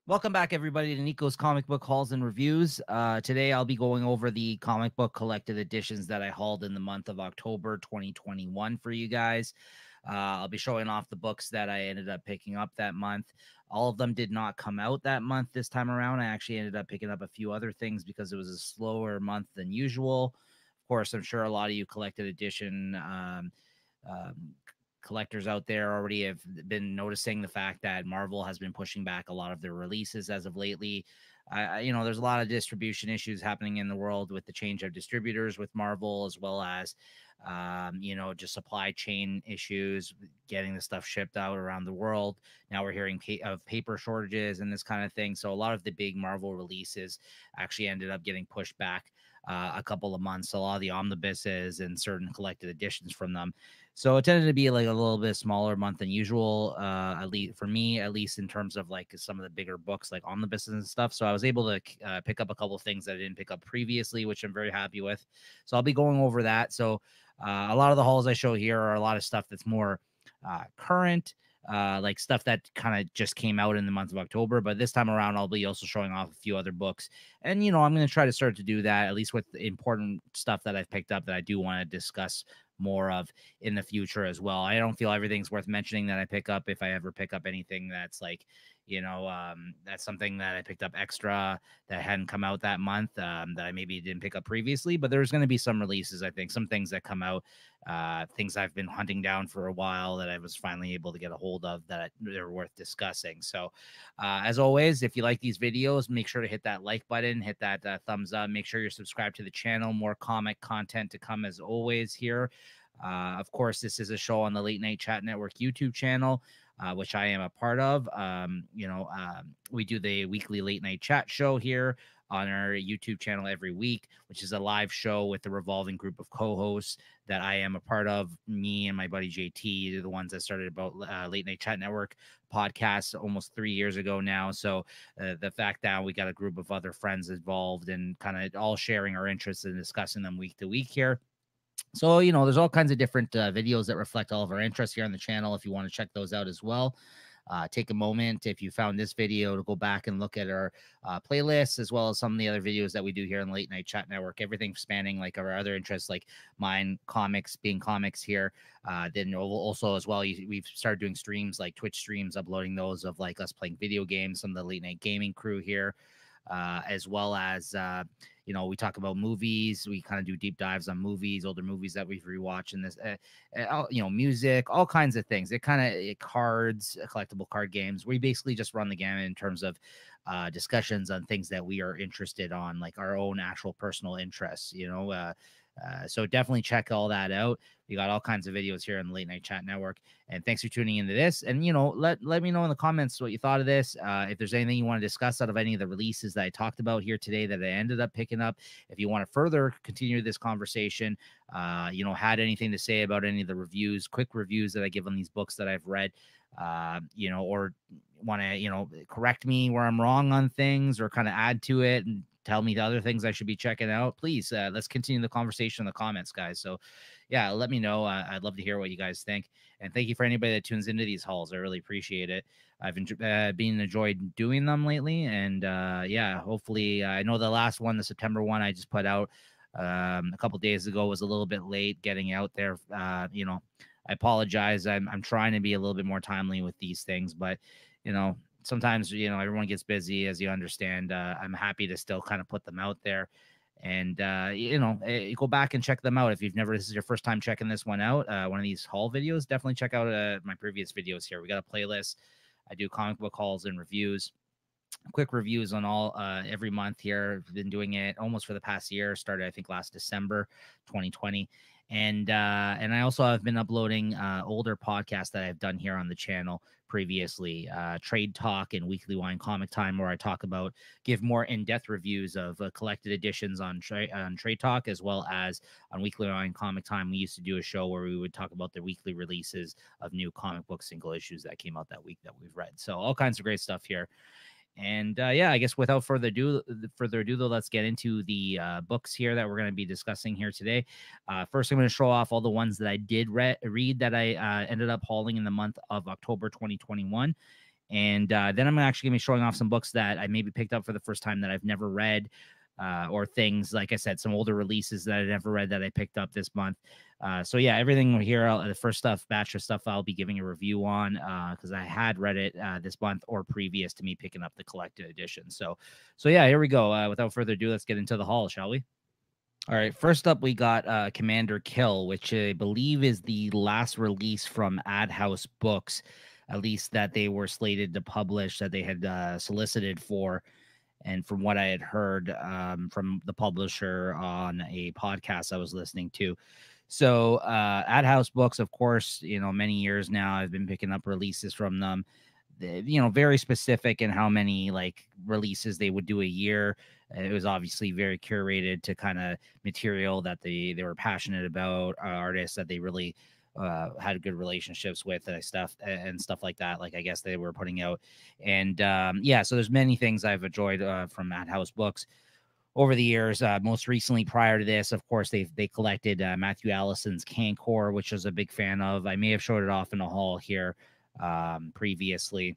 Welcome back, everybody, to Niko's Comic Book Hauls and Reviews. Today, I'll be going over the comic book collected editions that I hauled in the month of October 2021 for you guys. I'll be showing off the books that I ended up picking up that month. All of them did not come out that month this time around. I actually ended up picking up a few other things because it was a slower month than usual. Of course, I'm sure a lot of you collected edition um, collectors out there already have been noticing the fact that Marvel has been pushing back a lot of their releases as of lately. There's a lot of distribution issues happening in the world with the change of distributors with Marvel, as well as, just supply chain issues, getting the stuff shipped out around the world. Now we're hearing of paper shortages and this kind of thing. So a lot of the big Marvel releases actually ended up getting pushed back a couple of months. A lot of the omnibuses and certain collected editions from them, so it tended to be like a little bit smaller month than usual, at least for me, at least in terms of like some of the bigger books like omnibuses and stuff. So I was able to pick up a couple of things that I didn't pick up previously, which I'm very happy with. So I'll be going over that. So a lot of the hauls I show here are a lot of stuff that's more current, like stuff that kind of just came out in the month of October. But this time around, I'll be also showing off a few other books. And, I'm going to try to start to do that, at least with the important stuff that I've picked up that I do want to discuss more of in the future as well. I don't feel everything's worth mentioning that I pick up if I ever pick up anything that's like, that's something that I picked up extra that hadn't come out that month, that I maybe didn't pick up previously. But there's going to be some releases, I think, some things that come out, things I've been hunting down for a while that I was finally able to get a hold of that they're worth discussing. So, as always, if you like these videos, make sure to hit that like button, hit that thumbs up. Make sure you're subscribed to the channel. More comic content to come as always here. Of course, this is a show on the Late Night Chat Network YouTube channel, which I am a part of. We do the weekly late night chat show here on our YouTube channel every week, which is a live show with a revolving group of co-hosts that I am a part of. Me and my buddy JT are the ones that started about Late Night Chat Network podcast almost 3 years ago now. So the fact that we got a group of other friends involved and kind of all sharing our interests and discussing them week to week here. So, there's all kinds of different videos that reflect all of our interests here on the channel. If you want to check those out as well, take a moment if you found this video to go back and look at our playlists, as well as some of the other videos that we do here on the Late Night Chat Network. Everything spanning like our other interests, like mine, comics, being comics here. Then also as well, we've started doing streams like Twitch streams, uploading those of like us playing video games, some of the late night gaming crew here. As well as, we talk about movies. We kind of do deep dives on movies, older movies that we've rewatched, and this, music, all kinds of things. It kind of cards, collectible card games. We basically just run the gamut in terms of discussions on things that we are interested on, like our own actual personal interests. So definitely check all that out. We got all kinds of videos here on the Late Night Chat Network. And thanks for tuning into this. And, let me know in the comments what you thought of this. If there's anything you want to discuss out of any of the releases that I talked about here today that I ended up picking up, if you want to further continue this conversation, had anything to say about any of the reviews, quick reviews that I give on these books that I've read, or want to, correct me where I'm wrong on things or kind of add to it and tell me the other things I should be checking out, please, let's continue the conversation in the comments, guys. So yeah, let me know. I'd love to hear what you guys think. And thank you for anybody that tunes into these hauls. I really appreciate it. I've been enjoyed doing them lately. And yeah, hopefully, I know the last one, the September one I just put out a couple days ago, was a little bit late getting out there. I apologize. I'm trying to be a little bit more timely with these things, but sometimes, everyone gets busy, as you understand. I'm happy to still kind of put them out there. And, you go back and check them out. If this is your first time checking this one out, one of these haul videos, definitely check out my previous videos here. We got a playlist. I do comic book hauls and reviews, quick reviews on all every month here. I've been doing it almost for the past year. Started, I think, last December 2020. And I also have been uploading older podcasts that I've done here on the channel previously, Trade Talk and Weekly Wine Comic Time, where I give more in-depth reviews of collected editions on Trade Talk, as well as on Weekly Wine Comic Time. We used to do a show where we would talk about the weekly releases of new comic book single issues that came out that week that we've read. So all kinds of great stuff here. And yeah, I guess without further ado, though, let's get into the books here that we're going to be discussing here today. First, I'm going to show off all the ones that I did read that I ended up hauling in the month of October 2021. And then I'm actually going to be showing off some books that I maybe picked up for the first time that I've never read, or things, like I said, some older releases that I never read that I picked up this month. So yeah, everything here, the first stuff, batch of stuff, I'll be giving a review on, because I had read it this month or previous to me picking up the collected edition. So yeah, here we go. Without further ado, let's get into the haul, shall we? All right, first up, we got Commander Kill, which I believe is the last release from Ad House Books, at least that they were slated to publish, that they had solicited for. And from what I had heard from the publisher on a podcast I was listening to. So Ad House Books, of course, many years now, I've been picking up releases from them. Very specific in how many like releases they would do a year. It was obviously very curated to kind of material that they were passionate about, artists that they really had good relationships with, stuff like that. Like I guess they were putting out, and yeah. So there's many things I've enjoyed from Ad House Books over the years. Most recently, prior to this, of course, they collected Matthew Allison's Cancor, which I was a big fan of. I may have showed it off in a haul here previously.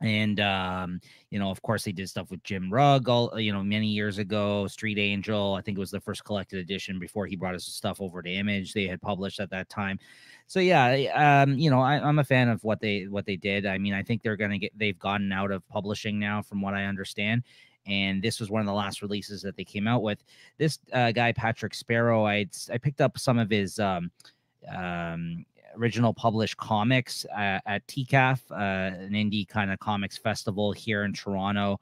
And of course, they did stuff with Jim Rugg many years ago. Street Angel, I think it was the first collected edition before he brought his stuff over to Image, they had published at that time. So yeah, I'm a fan of what they did. I mean, I think they've gotten out of publishing now, from what I understand. And this was one of the last releases that they came out with. This guy, Patrick Sparrow, I picked up some of his original published comics at TCAF, an indie kind of comics festival here in Toronto.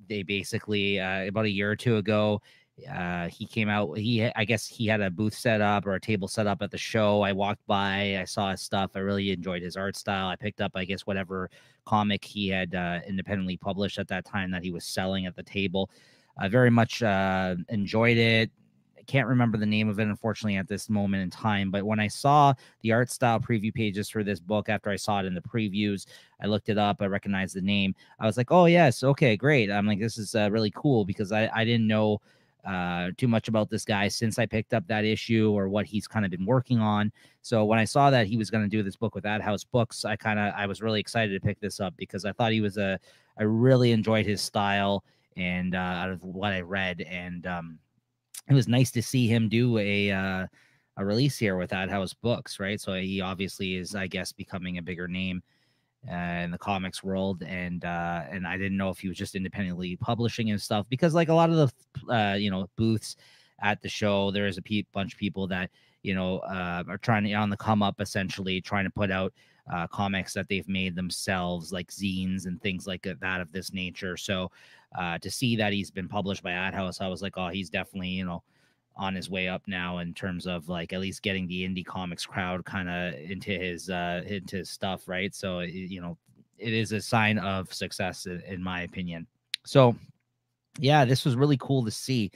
They basically, about a year or two ago, he came out. I guess he had a booth set up or a table set up at the show. I walked by, I saw his stuff. I really enjoyed his art style. I picked up, I guess, whatever comic he had independently published at that time that he was selling at the table. I very much enjoyed it. Can't remember the name of it, unfortunately, at this moment in time. But when I saw the art style preview pages for this book, after I saw it in the previews, I looked it up. I recognized the name. I was like, oh, yes. Okay, great. I'm like, this is really cool, because I didn't know too much about this guy since I picked up that issue or what he's kind of been working on. So when I saw that he was going to do this book with Ad House Books, I was really excited to pick this up, because I thought I really enjoyed his style, and out of what I read, and it was nice to see him do a release here with Ad House Books, right? So he obviously is, I guess, becoming a bigger name in the comics world, and I didn't know if he was just independently publishing and stuff, because like a lot of the booths at the show, there is a bunch of people that are trying to on the come up, essentially trying to put out comics that they've made themselves, like zines and things like that of this nature. So to see that he's been published by Ad House, I was like, oh, he's definitely on his way up now in terms of like at least getting the indie comics crowd kind of into his stuff, right? So it is a sign of success in my opinion. So yeah, this was really cool to see.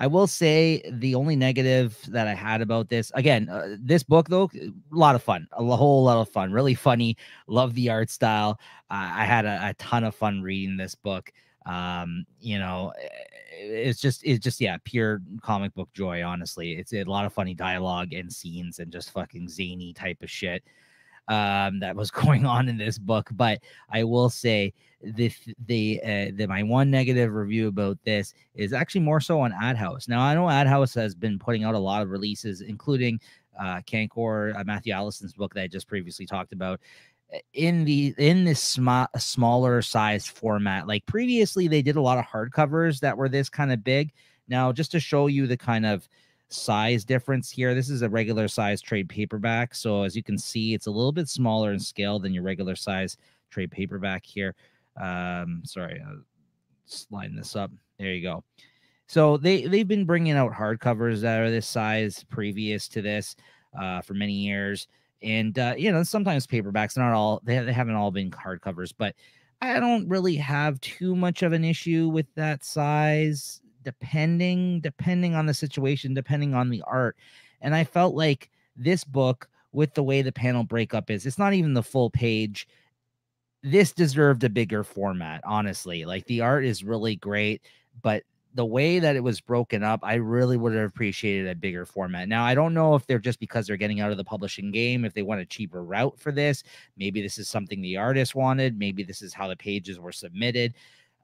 I will say the only negative that I had about this, again, this book, though, a lot of fun, a whole lot of fun, really funny. Love the art style. I had a ton of fun reading this book. It's just, yeah, pure comic book joy. Honestly, it's a lot of funny dialogue and scenes and just fucking zany type of shit that was going on in this book. But I will say my one negative review about this is actually more so on Ad House. Now I know Ad House has been putting out a lot of releases, including Cancor, Matthew Allison's book that I just previously talked about, in this smaller size format. Like previously they did a lot of hardcovers that were this kind of big. Now, just to show you the kind of size difference here, this is a regular size trade paperback. So as you can see, it's a little bit smaller in scale than your regular size trade paperback here. Sorry, sliding this up. There you go. So they've been bringing out hardcovers that are this size previous to this for many years. And sometimes paperbacks, not all, they haven't all been hardcovers, but I don't really have too much of an issue with that size, depending on the situation, depending on the art. And I felt like this book, with the way the panel breakup is, it's not even the full page. This deserved a bigger format, honestly. Like the art is really great, but the way that it was broken up, I really would have appreciated a bigger format. Now, I don't know if they're just because they're getting out of the publishing game, if they want a cheaper route for this. Maybe this is something the artist wanted. Maybe this is how the pages were submitted.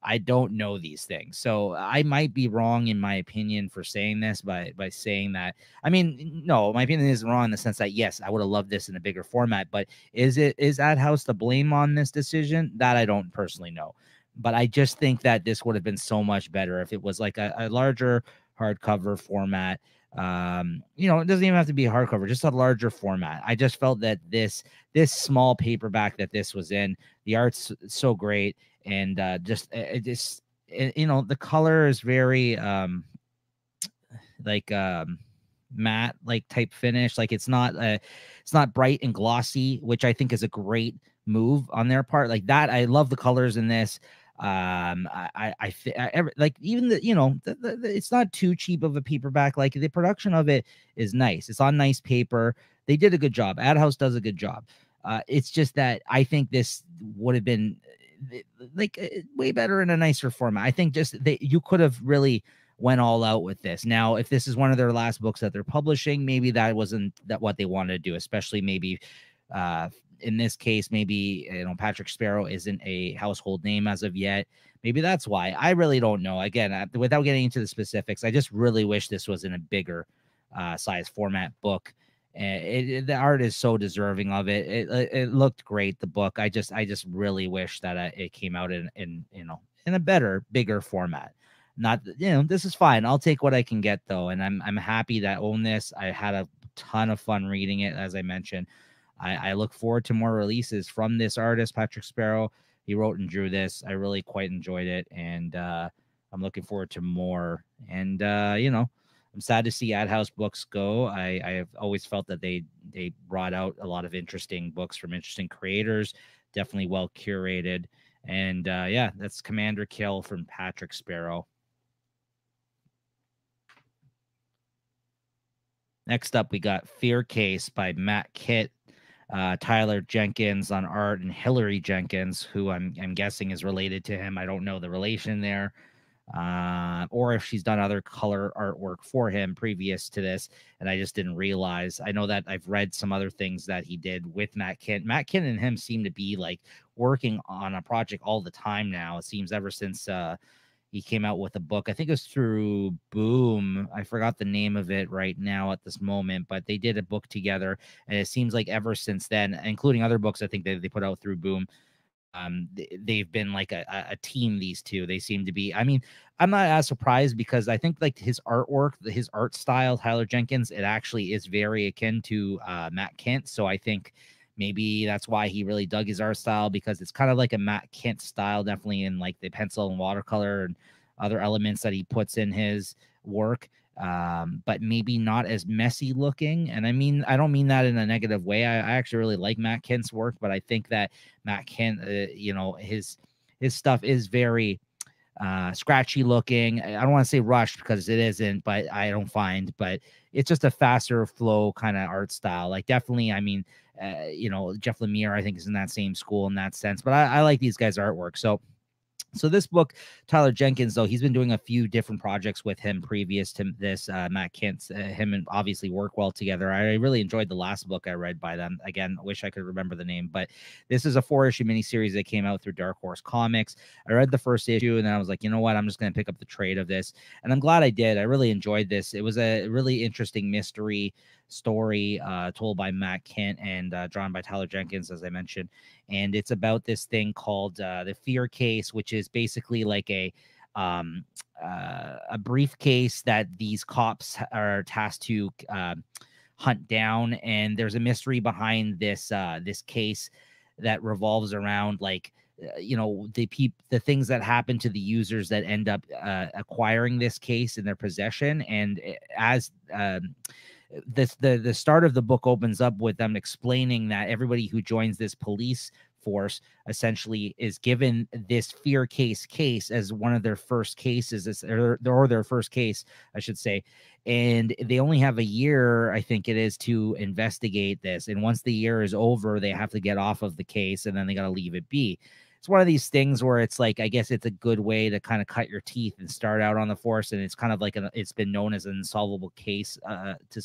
I don't know these things. So I might be wrong in my opinion for saying this by saying that. I mean, no, my opinion isn't wrong in the sense that, yes, I would have loved this in a bigger format, but is Ad House to blame on this decision? That I don't personally know. But I just think that this would have been so much better if it was like a larger hardcover format. It doesn't even have to be a hardcover, just a larger format. I just felt that this small paperback that this was in, the art's so great, and the color is very like matte like type finish. Like it's not bright and glossy, which I think is a great move on their part. Like that, I love the colors in this. Like even it's not too cheap of a paperback. Like the production of it is nice. It's on nice paper. They did a good job. Ad House does a good job. It's just that I think this would have been like way better in a nicer format. I think just you could have really went all out with this. Now, if this is one of their last books that they're publishing, maybe that wasn't what they wanted to do, especially maybe in this case, maybe Patrick Sparrow isn't a household name as of yet. Maybe that's why. I really don't know. Again, without getting into the specifics, I just really wish this was in a bigger size format book. The art is so deserving of it. It looked great, the book. I just really wish that it came out in a better, bigger format. Not, this is fine. I'll take what I can get though, and I'm happy to own this. I had a ton of fun reading it, as I mentioned. I look forward to more releases from this artist, Patrick Sparrow. He wrote and drew this. I really quite enjoyed it, and I'm looking forward to more. And I'm sad to see Ad House books go. I have always felt that they brought out a lot of interesting books from interesting creators, definitely well curated. And that's Commander Kill from Patrick Sparrow. Next up, we got Fear Case by Matt Kitt, Tyler Jenkins on art, and Hillary Jenkins, who I'm guessing is related to him. I don't know the relation there. Or if she's done other color artwork for him previous to this, and I just didn't realize. I know that I've read some other things that he did with Matt Kent. Matt Kent and him seem to be like working on a project all the time now. It seems ever since he came out with a book. I think it was through Boom. I forgot the name of it right now at this moment, but they did a book together, and it seems like ever since then, including other books I think they put out through Boom, they've been like a team. These two, they seem to be. I mean, I'm not as surprised because I think like his artwork, his art style, Tyler Jenkins, it actually is very akin to Matt Kent. So I think maybe that's why he really dug his art style, because it's kind of like a Matt Kent style, definitely in like the pencil and watercolor and other elements that he puts in his work. But maybe not as messy looking. And I mean, I don't mean that in a negative way. I actually really like Matt Kent's work, but I think that Matt Kent, his stuff is very scratchy looking. I don't want to say rushed because it isn't, but I don't find, but it's just a faster flow kind of art style. Like definitely, I mean, Jeff Lemire, I think, is in that same school in that sense, but I like these guys' artwork. So this book, Tyler Jenkins, though, he's been doing a few different projects with him previous to this. Matt Kent, him and obviously work well together. I really enjoyed the last book I read by them. Again, I wish I could remember the name, but this is a 4-issue miniseries that came out through Dark Horse Comics. I read the first issue, and then I was like, you know what? I'm just going to pick up the trade of this, and I'm glad I did. I really enjoyed this. It was a really interesting mystery story told by Matt Kent and drawn by Tyler Jenkins, as I mentioned. And it's about this thing called the Fear Case, which is basically like a briefcase that these cops are tasked to hunt down. And there's a mystery behind this this case that revolves around like the things that happen to the users that end up acquiring this case in their possession. And as the start of the book opens up with them explaining that everybody who joins this police force essentially is given this fear case as one of their first cases, or their first case, I should say. And they only have a year, I think it is, to investigate this. And once the year is over, they have to get off of the case, and then they got to leave it be. it's one of these things where it's like, I guess it's a good way to kind of cut your teeth and start out on the force. And it's kind of like it's been known as an unsolvable case to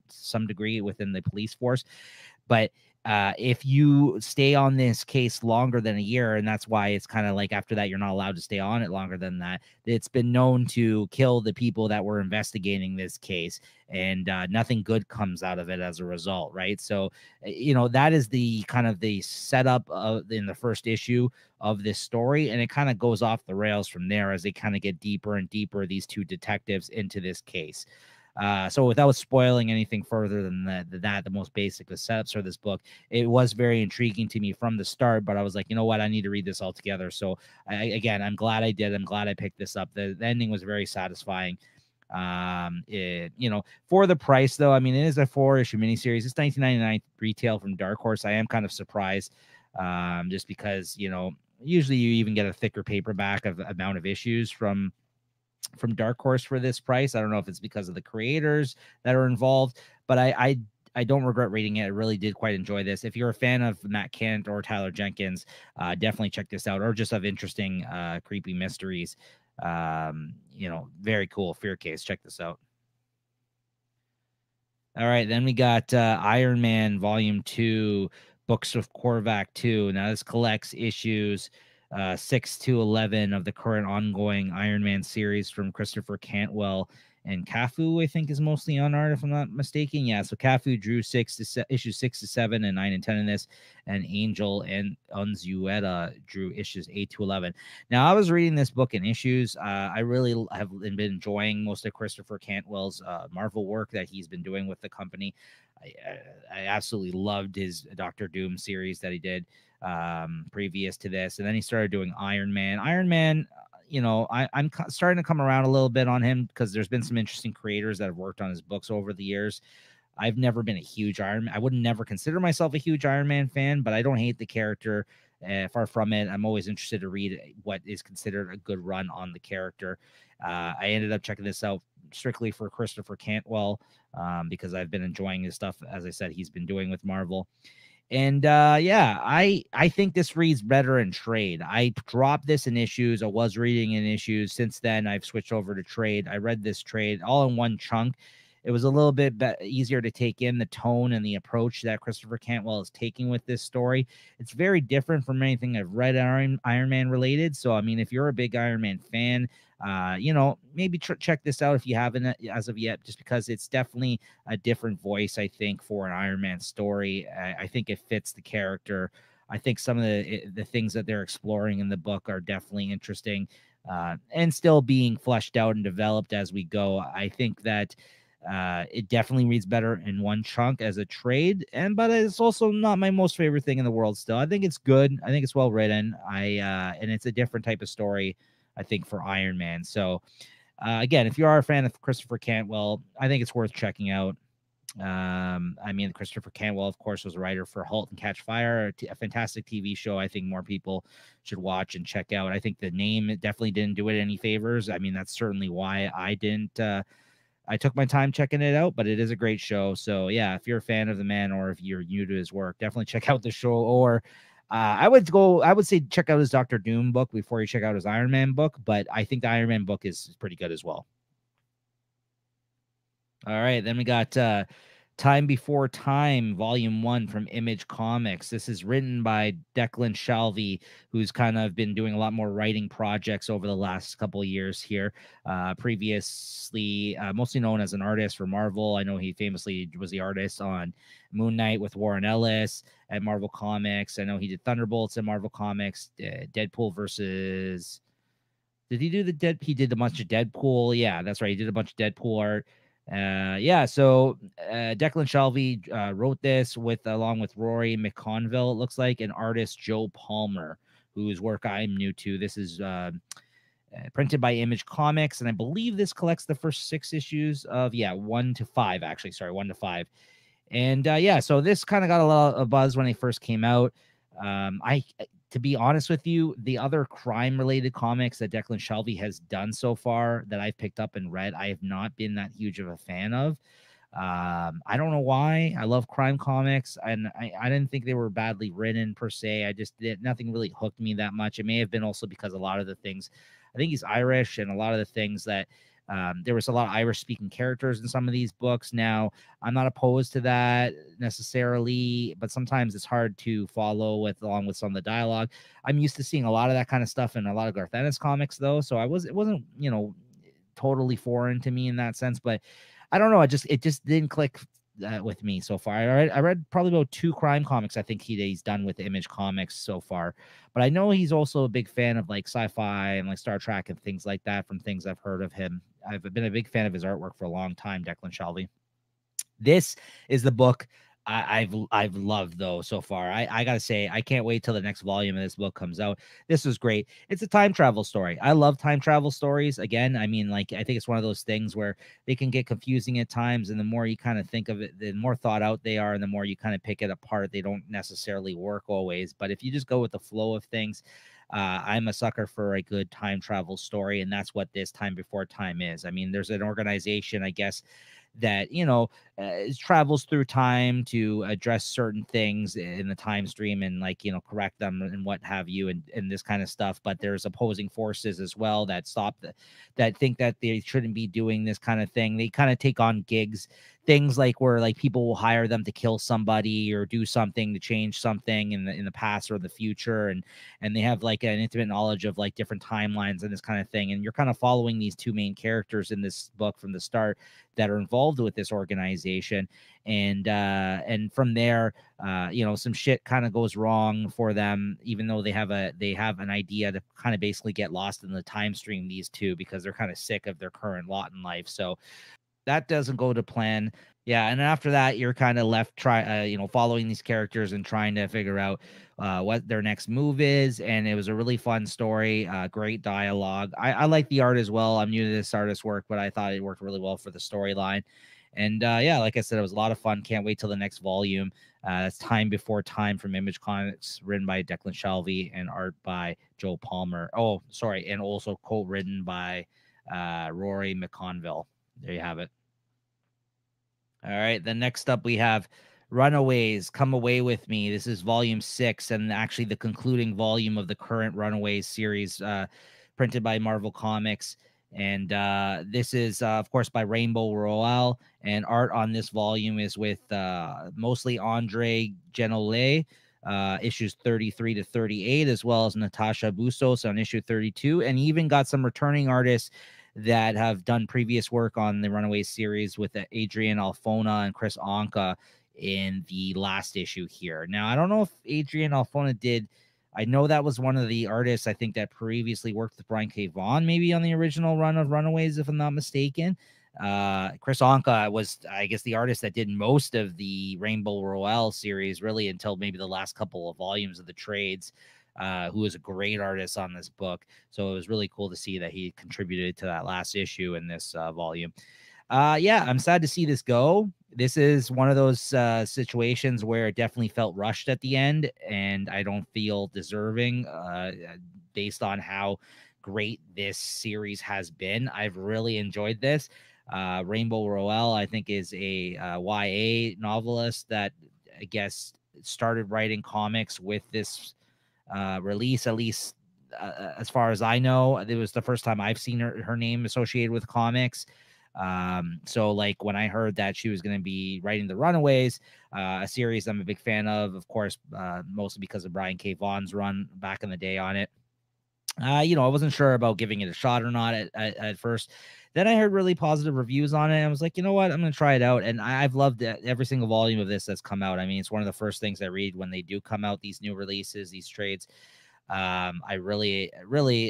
some degree within the police force. But if you stay on this case longer than a year, and that's why it's kind of like after that, you're not allowed to stay on it longer than that. It's been known to kill the people that were investigating this case, and nothing good comes out of it as a result, right? So, that is the kind of the setup in the first issue of this story, and it kind of goes off the rails from there as they kind of get deeper and deeper, these two detectives, into this case. So without spoiling anything further than that, the most basic, the setups for this book, it was very intriguing to me from the start, but I was like, you know what, I need to read this all together. So I'm glad I did. I'm glad I picked this up. The ending was very satisfying. For the price though, I mean, it is a 4-issue miniseries. It's $19.99 retail from Dark Horse. I am kind of surprised, just because, usually you even get a thicker paperback of amount of issues from Dark Horse for this price. I don't know if it's because of the creators that are involved, but I don't regret reading it. I really did quite enjoy this. If you're a fan of Matt Kent or Tyler Jenkins, definitely check this out, or just have interesting, creepy mysteries. Very cool. Fear Case. Check this out. All right, then we got Iron Man Volume 2, Books of Korvac 2. Now, this collects issues 6 to 11 of the current ongoing Iron Man series from Christopher Cantwell and Cafu, I think, is mostly on art, if I'm not mistaken. Yeah, so Cafu drew issues 6 to 7 and 9 and 10 in this, and Angel and Unzueta drew issues 8 to 11. Now, I was reading this book in issues. I really have been enjoying most of Christopher Cantwell's Marvel work that he's been doing with the company. I absolutely loved his Doctor Doom series that he did previous to this, and then he started doing Iron Man. I'm starting to come around a little bit on him because there's been some interesting creators that have worked on his books over the years. I've never been a huge Iron Man. I would never consider myself a huge Iron Man fan, but I don't hate the character. Far from it. I'm always interested to read what is considered a good run on the character. I ended up checking this out strictly for Christopher Cantwell, because I've been enjoying his stuff, as I said, he's been doing with Marvel. And I think this reads better in trade. I dropped this in issues. I was reading in issues. Since then, I've switched over to trade. I read this trade all in one chunk. It was a little bit easier to take in the tone and the approach that Christopher Cantwell is taking with this story. It's very different from anything I've read Iron Man related. So, I mean, if you're a big Iron Man fan, maybe check this out if you haven't as of yet, just because it's definitely a different voice, I think, for an Iron Man story. I think it fits the character. I think some of the things that they're exploring in the book are definitely interesting, and still being fleshed out and developed as we go. I think that it definitely reads better in one chunk as a trade, but it's also not my most favorite thing in the world still. I think it's good. I think it's well written. And it's a different type of story, I think, for Iron Man. So again, if you are a fan of Christopher Cantwell, I think it's worth checking out. Christopher Cantwell, of course, was a writer for *Halt and Catch Fire*, a fantastic TV show. I think more people should watch and check out. I think the name definitely didn't do it any favors. I mean, that's certainly why I didn't. I took my time checking it out, but it is a great show. So yeah, if you're a fan of the man, or if you're new to his work, definitely check out the show. Or I would say check out his Doctor Doom book before you check out his Iron Man book. But I think the Iron Man book is pretty good as well. All right, then we got Time Before Time, Volume 1 from Image Comics. This is written by Declan Shalvey, who's kind of been doing a lot more writing projects over the last couple of years here. Previously, mostly known as an artist for Marvel. I know he famously was the artist on Moon Knight with Warren Ellis at Marvel Comics. I know he did Thunderbolts at Marvel Comics, Deadpool versus... Did he do he did a bunch of Deadpool? Yeah, that's right. He did a bunch of Deadpool art. So Declan Shalvey wrote this along with Rory McConville, it looks like, and artist Joe Palmer, whose work I'm new to. This is printed by Image Comics, and I believe this collects the first 6 issues of 1 to 5, actually. Sorry, 1 to 5. And so this kind of got a lot of buzz when they first came out. To be honest with you, the other crime-related comics that Declan Shalvey has done so far that I've picked up and read, I have not been that huge of a fan of. I don't know why. I love crime comics, and I didn't think they were badly written per se. I just did nothing really hooked me that much. It may have been also because a lot of the things, I think he's Irish, and a lot of the things that there was a lot of Irish speaking characters in some of these books. Now, I'm not opposed to that necessarily, but sometimes it's hard to follow with along with some of the dialogue. I'm used to seeing a lot of that kind of stuff in a lot of Garth Ennis comics, though, so it wasn't totally foreign to me in that sense. But I don't know, it just didn't click with me so far. I read probably about 2 crime comics I think he's done with Image Comics so far, but I know he's also a big fan of like sci-fi and like Star Trek and things like that from things I've heard of him. I've been a big fan of his artwork for a long time, Declan Shalvey. This is the book I've loved though so far. I gotta say, I can't wait till the next volume of this book comes out. This was great. It's a time travel story. I love time travel stories. Again, I mean, like I think it's one of those things where they can get confusing at times, and the more you kind of think of it, the more thought out they are, and the more you kind of pick it apart. They don't necessarily work always, but if you just go with the flow of things, I'm a sucker for a good time travel story, and that's what this Time Before Time is. I mean, there's an organization, I guess, that travels through time to address certain things in the time stream and like correct them and what have you, and this kind of stuff. But there's opposing forces as well that that think that they shouldn't be doing this kind of thing. They kind of take on gigs, things like where like people will hire them to kill somebody or do something to change something in the past or the future, and they have like an intimate knowledge of like different timelines and this kind of thing. And you're kind of following these 2 main characters in this book from the start that are involved with this organization, and from there some shit kind of goes wrong for them, even though they have an idea to kind of basically get lost in the time stream, these 2, because they're kind of sick of their current lot in life. So that doesn't go to plan. Yeah, and after that, you're kind of left following these characters and trying to figure out what their next move is. And it was a really fun story, great dialogue. I like the art as well. I'm new to this artist's work, but I thought it worked really well for the storyline. And yeah, like I said, it was a lot of fun. Can't wait till the next volume. That's Time Before Time from Image Comics, written by Declan Shalvey and art by Joe Palmer. Oh, sorry, and also co-written by Rory McConville. There you have it. All right. Then next up, we have Runaways, Come Away With Me. This is volume 6, and actually the concluding volume of the current Runaways series, printed by Marvel Comics. And this is, of course, by Rainbow Royale. And art on this volume is with mostly Andre Genolay, issues 33 to 38, as well as Natasha Bustos on issue 32. And even got some returning artists that have done previous work on the Runaways series with Adrian Alfona and Chris Anka in the last issue here. Now, I don't know if Adrian Alfona did. I know that was one of the artists I think that previously worked with Brian K. Vaughan, maybe on the original run of Runaways, if I'm not mistaken. Chris Anka was, I guess, the artist that did most of the Rainbow Royale series, really until maybe the last couple of volumes of the trades. Who is a great artist on this book. So it was really cool to see that he contributed to that last issue in this volume. Yeah, I'm sad to see this go. This is one of those situations where it definitely felt rushed at the end, and I don't feel deserving based on how great this series has been. I've really enjoyed this. Rainbow Royale, I think, is a YA novelist that I guess started writing comics with this release, at least as far as I know. It was the first time I've seen her name associated with comics. So like when I heard that she was going to be writing the Runaways, a series I'm a big fan of course, mostly because of Brian K. Vaughan's run back in the day on it. I wasn't sure about giving it a shot or not at first. Then I heard really positive reviews on it, and I was like, you know what, I'm going to try it out. And I've loved every single volume of this that's come out. I mean, it's one of the first things I read when they do come out, these new releases, these trades. I really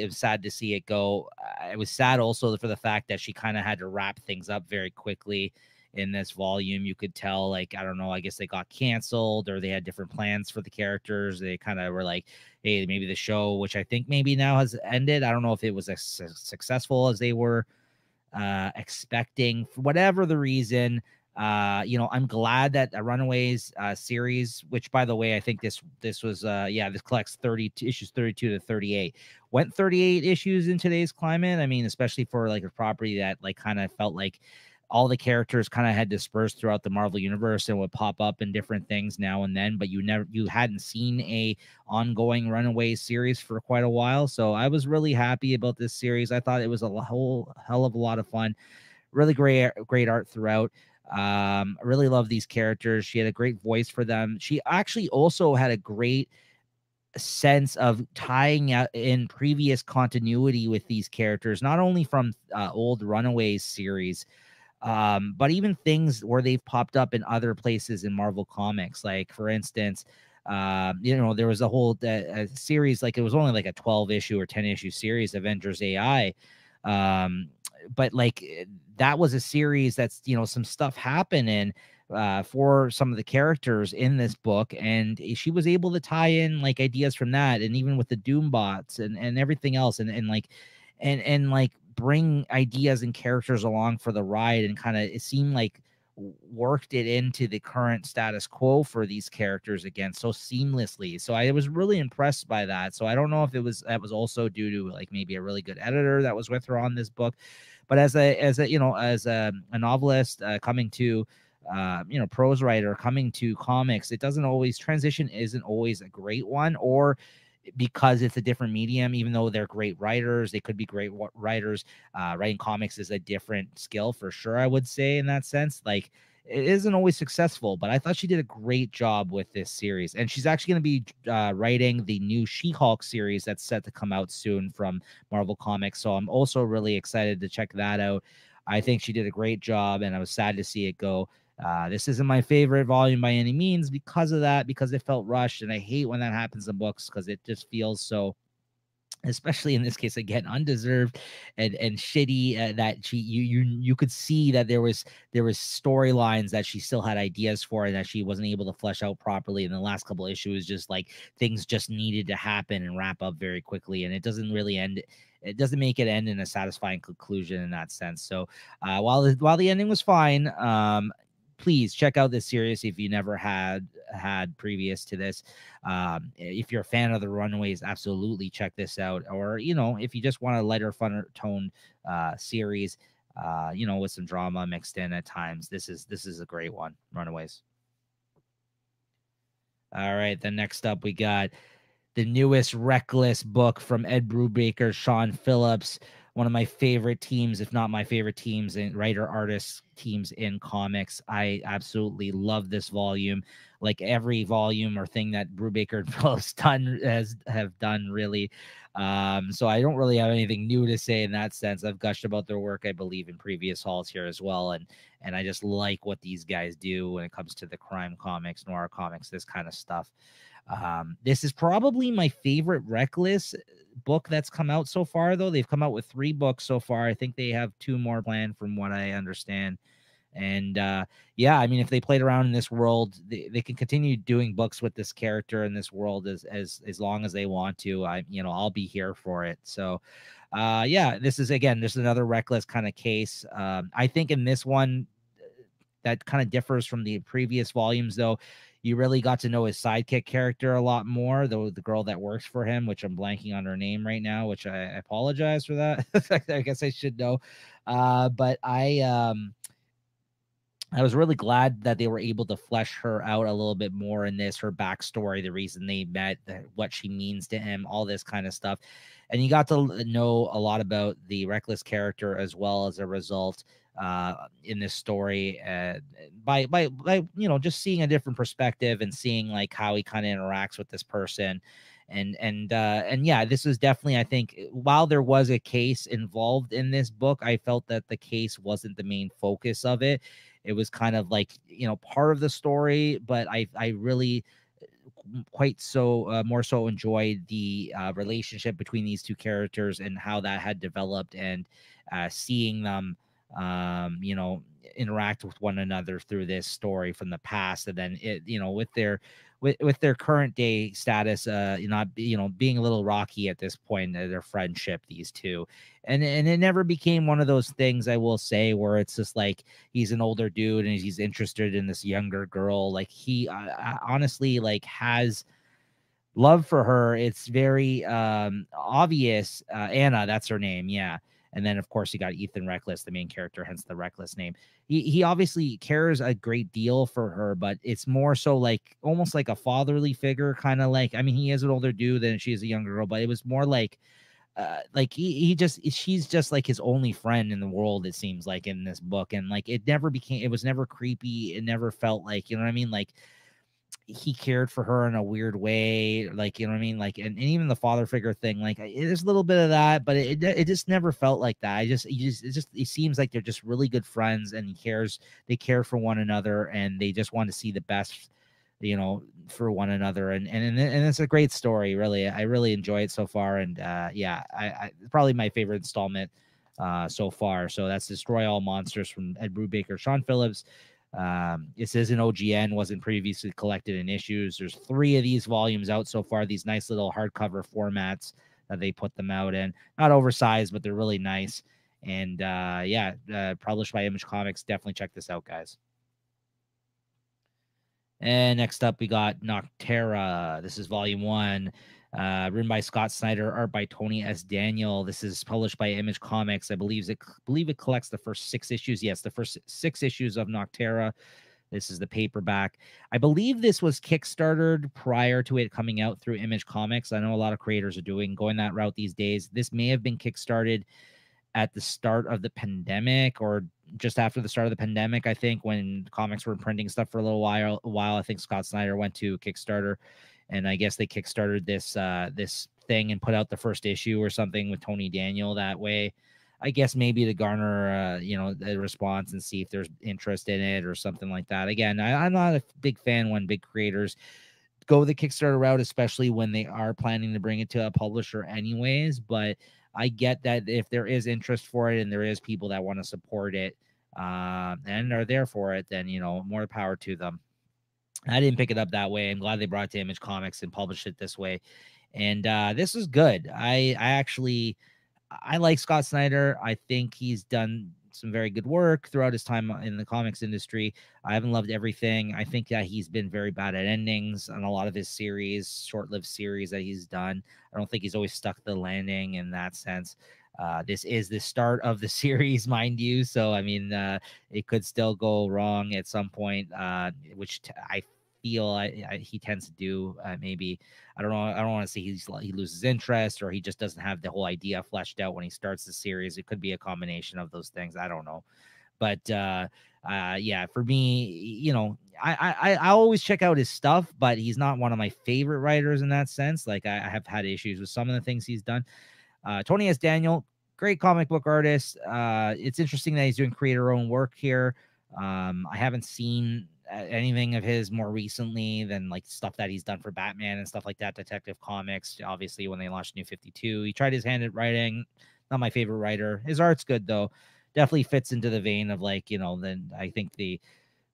am sad to see it go. I was sad also for the fact that she kind of had to wrap things up very quickly in this volume. You could tell, like, I don't know, I guess they got canceled or they had different plans for the characters. They kind of were like, hey, maybe the show, which I think maybe now has ended. I don't know if it was as successful as they were expecting, for whatever the reason. I'm glad that a Runaways series, which by the way, I think this was this collects 32 issues, 32 to 38. Went 38 issues in today's climate. I mean, especially for like a property that like kind of felt like all the characters kind of had dispersed throughout the Marvel universe and would pop up in different things now and then, but you hadn't seen a ongoing Runaways series for quite a while. So I was really happy about this series. I thought it was a whole hell of a lot of fun. Really great art throughout. I really love these characters. She had a great voice for them. She actually also had a great sense of tying out in previous continuity with these characters, not only from old Runaways series, but even things where they've popped up in other places in Marvel Comics. Like, for instance, there was a whole series, like it was only like a 12 issue or 10 issue series, Avengers AI. But like that was a series that's, some stuff happened in for some of the characters in this book, and she was able to tie in like ideas from that, and even with the Doombots and everything else, and like bring ideas and characters along for the ride, and kind of it seemed like worked it into the current status quo for these characters again so seamlessly. So I was really impressed by that. So I don't know if that was also due to like maybe a really good editor that was with her on this book, but as a novelist coming to prose writer coming to comics, it doesn't always transition isn't always a great one, or because it's a different medium. Even though they're great writers, they could be great writers. Writing comics is a different skill for sure, I would say, in that sense. Like, it isn't always successful, but I thought she did a great job with this series. And she's actually going to be writing the new She-Hulk series that's set to come out soon from Marvel Comics. So I'm also really excited to check that out. I think she did a great job, and I was sad to see it go. This isn't my favorite volume by any means because of that, because it felt rushed. And I hate when that happens in books because it just feels so, especially in this case, again, undeserved and shitty. That you could see that there was storylines that she still had ideas for and that she wasn't able to flesh out properly. In the last couple issues, just like things just needed to happen and wrap up very quickly, and it doesn't really end. It doesn't make it end in a satisfying conclusion in that sense. So while the ending was fine, please check out this series if you never had previous to this. If you're a fan of the Runaways, absolutely check this out. Or if you just want a lighter, funner toned series, with some drama mixed in at times, this is a great one. Runaways. All right, then next up we got the newest Reckless book from Ed Brubaker, Sean Phillips, one of my favorite teams, if not my favorite teams, and writer-artist teams in comics. I absolutely love this volume. Like every volume or thing that Brubaker and Phillips have done, really. So I don't really have anything new to say in that sense. I've gushed about their work, I believe, in previous hauls here as well, and I just like what these guys do when it comes to the crime comics, noir comics, this kind of stuff. This is probably my favorite Reckless book that's come out so far, though. They've come out with 3 books so far. I think they have 2 more planned from what I understand. And yeah, I mean, if they played around in this world, they can continue doing books with this character in this world as long as they want to. I'll be here for it. So yeah, this is another Reckless kind of case. I think in this one, that kind of differs from the previous volumes, though. You really got to know his sidekick character a lot more, though, the girl that works for him, which I'm blanking on her name right now, which I apologize for that. I guess I should know. But I was really glad that they were able to flesh her out a little bit more in this, her backstory, the reason they met, what she means to him, all this kind of stuff. And you got to know a lot about the Reckless character as well as a result in this story by just seeing a different perspective and seeing like how he kind of interacts with this person. And yeah, this was definitely, I think, while there was a case involved in this book, I felt that the case wasn't the main focus of it. It was kind of like, part of the story, but I really quite so more so enjoyed the relationship between these two characters and how that had developed, and seeing them interact with one another through this story from the past, and then it with their current day status being a little rocky at this point in their friendship, these two. And it never became one of those things, I will say, where it's just like he's an older dude and he's interested in this younger girl. Like he honestly like has love for her. It's very obvious. Anna, that's her name. Yeah. And then, of course, you got Ethan Reckless, the main character, hence the Reckless name. He obviously cares a great deal for her, but it's more so like almost like a fatherly figure, kind of like, I mean, he is an older dude and she's a younger girl, but it was more like she's just like his only friend in the world, it seems like, in this book. And like it was never creepy. It never felt like, you know what I mean? Like he cared for her in a weird way, like, you know what I mean? Like, and even the father figure thing, like there's a little bit of that, but it just never felt like that. It seems like they're just really good friends, and they care for one another, and they just want to see the best, you know, for one another. And it's a great story, really. I really enjoy it so far. And yeah, I probably my favorite installment so far. So that's Destroy All Monsters from Ed Brubaker, Sean Phillips. It says an OGN, wasn't previously collected in issues. There's 3 of these volumes out so far, these nice little hardcover formats that they put them out in. Not oversized, but they're really nice. And yeah, published by Image Comics. Definitely check this out, guys. And next up, we got Noctera. This is volume 1, written by Scott Snyder, art by Tony S. Daniel. This is published by Image Comics. I believe it collects the first 6 issues. Yes, the first 6 issues of Noctera. This is the paperback. I believe this was Kickstartered prior to it coming out through Image Comics. I know a lot of creators are going that route these days. This may have been Kickstarted at the start of the pandemic, or just after the start of the pandemic, I think, when comics were printing stuff for a little while. I think Scott Snyder went to Kickstarter, and I guess they kickstarted this thing and put out the first issue or something with Tony Daniel that way. I guess maybe to garner a response and see if there's interest in it or something like that. Again, I'm not a big fan when big creators go the Kickstarter route, especially when they are planning to bring it to a publisher anyways. But I get that if there is interest for it and there is people that want to support it and are there for it, then, you know, more power to them. I didn't pick it up that way. I'm glad they brought it to Image Comics and published it this way. And this is good. I like Scott Snyder. I think he's done some very good work throughout his time in the comics industry. I haven't loved everything. I think that he's been very bad at endings on a lot of his series, short-lived series that he's done. I don't think he's always stuck the landing in that sense. This is the start of the series, mind you. So, I mean, it could still go wrong at some point, which I feel he tends to do. Maybe, I don't know. I don't want to say he loses interest, or he just doesn't have the whole idea fleshed out when he starts the series. It could be a combination of those things. I don't know. But yeah, for me, you know, I always check out his stuff, but he's not one of my favorite writers in that sense. Like, I have had issues with some of the things he's done. Tony S. Daniel, great comic book artist. It's interesting that he's doing creator-owned work here. I haven't seen anything of his more recently than like stuff that he's done for Batman and stuff like that, Detective Comics, obviously, when they launched New 52. He tried his hand at writing. Not my favorite writer. His art's good, though. Definitely fits into the vein of, like, you know, then I think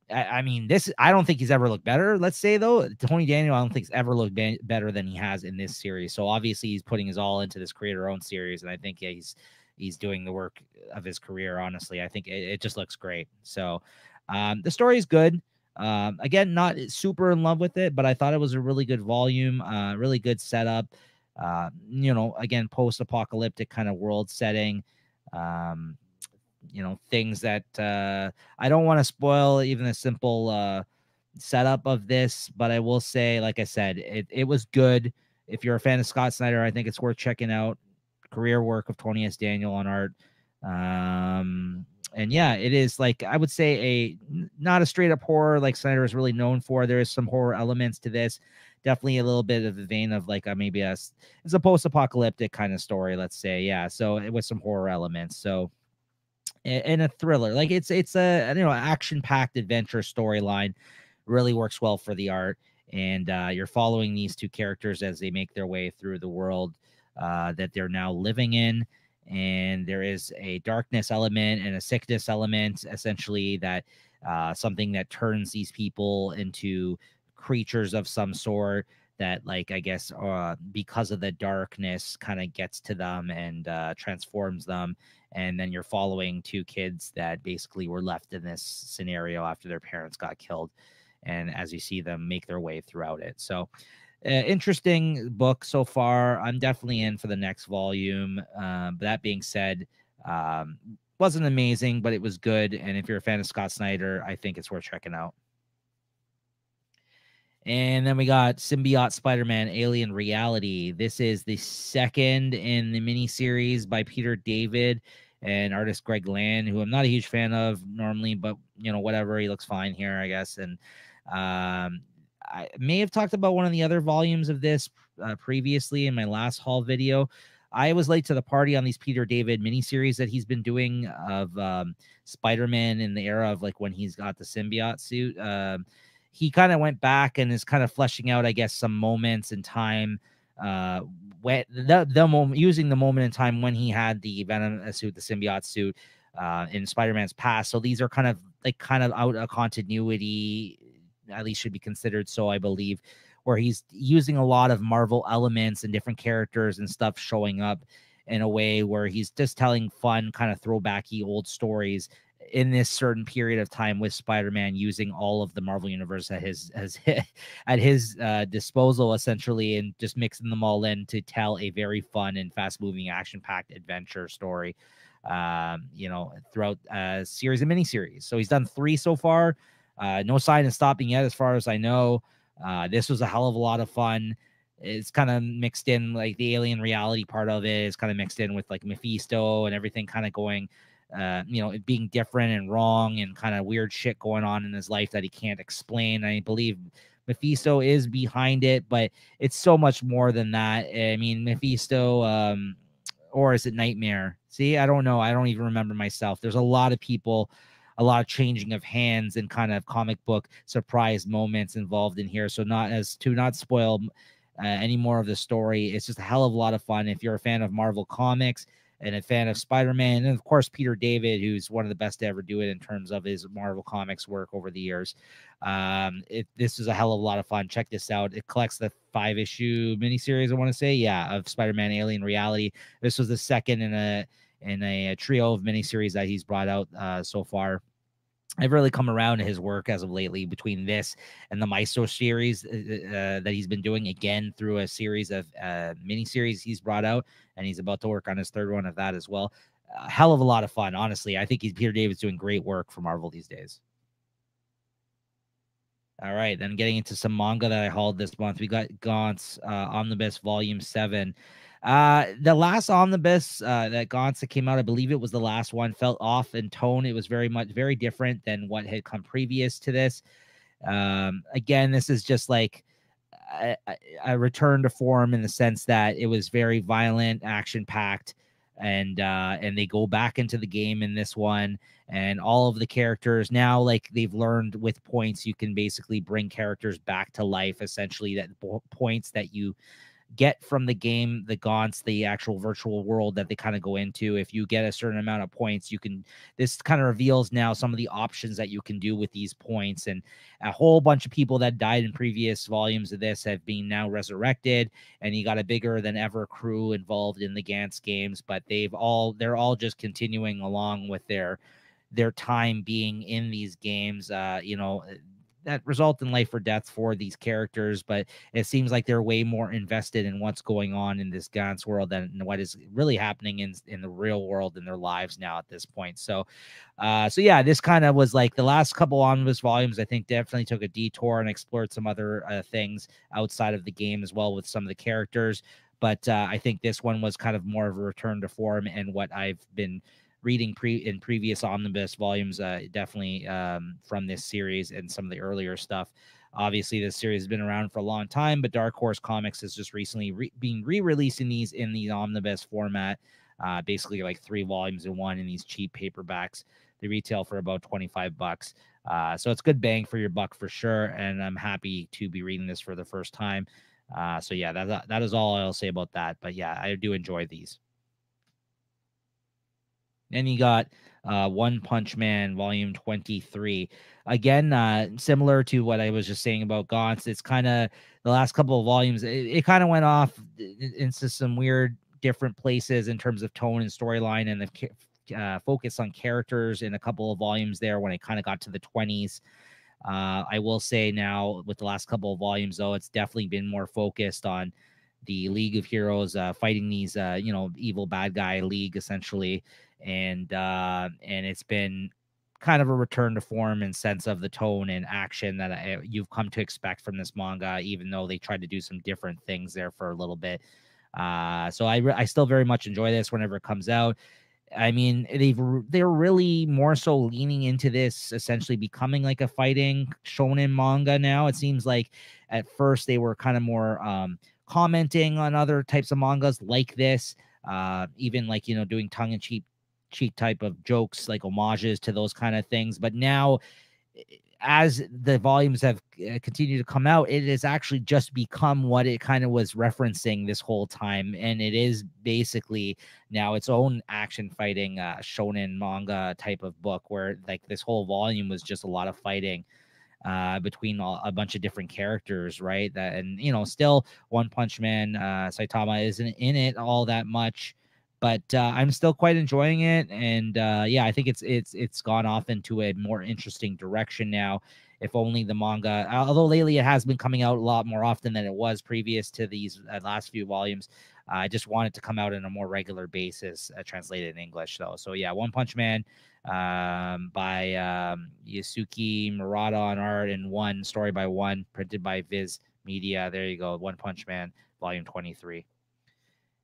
I mean, I don't think he's ever looked better, let's say, though. Tony Daniel, I don't think he's ever looked better than he has in this series. So obviously he's putting his all into this creator-owned series, and I think he's doing the work of his career, honestly. I think it just looks great. So the story is good. Again, not super in love with it, but I thought it was a really good volume, really good setup. You know, again, post-apocalyptic kind of world setting. You know, things that I don't want to spoil even a simple setup of this, but I will say, like I said, it was good. If you're a fan of Scott Snyder, I think it's worth checking out. Career work of Tony S. Daniel on art. And yeah, it is, like, I would say, not a straight up horror like Snyder is really known for. There is some horror elements to this. Definitely a little bit of the vein of like maybe it's a post-apocalyptic kind of story, let's say. Yeah, so with some horror elements. So, and a thriller, like it's a, you know, action-packed adventure storyline. Really works well for the art, and you're following these 2 characters as they make their way through the world that they're now living in. And there is a darkness element and a sickness element, essentially, that something that turns these people into creatures of some sort that, like, I guess because of the darkness kind of gets to them and transforms them. And then you're following 2 kids that basically were left in this scenario after their parents got killed, and as you see them make their way throughout it. So interesting book so far. I'm definitely in for the next volume. But that being said, Wasn't amazing, but it was good. And if you're a fan of Scott Snyder, I think it's worth checking out. And then we got Symbiote Spider-Man Alien Reality. This is the second in the miniseries by Peter David and artist Greg Land, who I'm not a huge fan of normally, but whatever, he looks fine here, I guess. And I may have talked about one of the other volumes of this previously in my last haul video. I was late to the party on these Peter David miniseries that he's been doing of Spider-Man in the era of like when he's got the symbiote suit. He kind of went back and is kind of fleshing out, I guess, some moments in time, when the moment, using the moment in time when he had the Venom suit, the symbiote suit, in Spider-Man's past. So these are kind of out of continuity, at least should be considered so, I believe, where he's using a lot of Marvel elements and different characters and stuff showing up in a way where he's just telling fun, kind of throwbacky old stories in this certain period of time with Spider-Man, using all of the Marvel universe at his disposal, essentially, and just mixing them all in to tell a very fun and fast-moving, action-packed adventure story, throughout a series of miniseries. So he's done 3 so far. No sign of stopping yet, as far as I know. This was a hell of a lot of fun. It's kind of mixed in, like the alien reality part of it is kind of mixed in with like Mephisto and everything kind of going, it being different and wrong and kind of weird shit going on in his life that he can't explain. I believe Mephisto is behind it, but it's so much more than that. I mean, Mephisto, or is it Nightmare? See, I don't know. I don't even remember myself. There's a lot of people, a lot of changing of hands and kind of comic book surprise moments involved in here. So not spoil any more of the story. It's just a hell of a lot of fun. If you're a fan of Marvel Comics and a fan of Spider-Man, and of course Peter David, who's one of the best to ever do it in terms of his Marvel Comics work over the years. This is a hell of a lot of fun. Check this out. It collects the 5-issue miniseries, I want to say, of Spider-Man Alien Reality. This was the second in a trio of miniseries that he's brought out so far. I've really come around to his work as of lately, between this and the Maestro series that he's been doing, again through a series of miniseries he's brought out, and he's about to work on his 3rd one of that as well. A hell of a lot of fun, honestly. I think Peter David's doing great work for Marvel these days. All right, then getting into some manga that I hauled this month, we got Gaunt's Omnibus Volume 7. The last Omnibus that Gaunt's that came out, I believe it was the last one, felt off in tone. It was very different than what had come previous to this. Again, this is just like a return to form in the sense that it was very violent, action-packed, and they go back into the game in this one. And all of the characters now, like they've learned with points, you can basically bring characters back to life, essentially, that points that you get from the game, the Gaunts, the actual virtual world that they kind of go into. If you get a certain amount of points, this kind of reveals now some of the options that you can do with these points. And a whole bunch of people that died in previous volumes of this have been now resurrected, and you got a bigger than ever crew involved in the Gantz games, but they're all just continuing along with their time being in these games, that result in life or death for these characters. But it seems like they're way more invested in what's going on in this Gantz world than what is really happening in the real world in their lives now at this point. So yeah, this kind of was like the last couple omnibus volumes, I think, definitely took a detour and explored some other things outside of the game as well with some of the characters. But I think this one was kind of more of a return to form, and what I've been reading in previous omnibus volumes, definitely from this series and some of the earlier stuff. Obviously, this series has been around for a long time, but Dark Horse Comics has just recently been re-releasing these in the omnibus format, basically like 3 volumes in one in these cheap paperbacks. They retail for about $25. So it's good bang for your buck for sure, and I'm happy to be reading this for the first time. So yeah, that is all I'll say about that. But yeah, I do enjoy these. Then you got One Punch Man Volume 23. Again, similar to what I was just saying about Gaunt's, it's kind of the last couple of volumes, it kind of went off into some weird different places in terms of tone and storyline, and the focus on characters in a couple of volumes there when it kind of got to the 20s. I will say now with the last couple of volumes, though, it's definitely been more focused on the League of Heroes, fighting these evil bad guy league essentially, and it's been kind of a return to form in sense of the tone and action that you've come to expect from this manga, even though they tried to do some different things there for a little bit. So I still very much enjoy this whenever it comes out. I mean, they're really more so leaning into this essentially becoming like a fighting shonen manga now. It seems like at first they were kind of more commenting on other types of mangas like this, even like doing tongue-in-cheek type of jokes, like homages to those kind of things. But now, as the volumes have continued to come out, it has actually just become what it kind of was referencing this whole time, and it is basically now its own action fighting shonen manga type of book, where like this whole volume was just a lot of fighting between a bunch of different characters, right? And still One Punch Man, Saitama isn't in it all that much, but I'm still quite enjoying it. And yeah, I think it's gone off into a more interesting direction now. If only the manga, although lately it has been coming out a lot more often than it was previous to these last few volumes. I just want it to come out on a more regular basis, translated in English, though. So yeah, One Punch Man by Yasuki Murata on art, and One Story by One, printed by Viz Media. There you go, One Punch Man, Volume 23.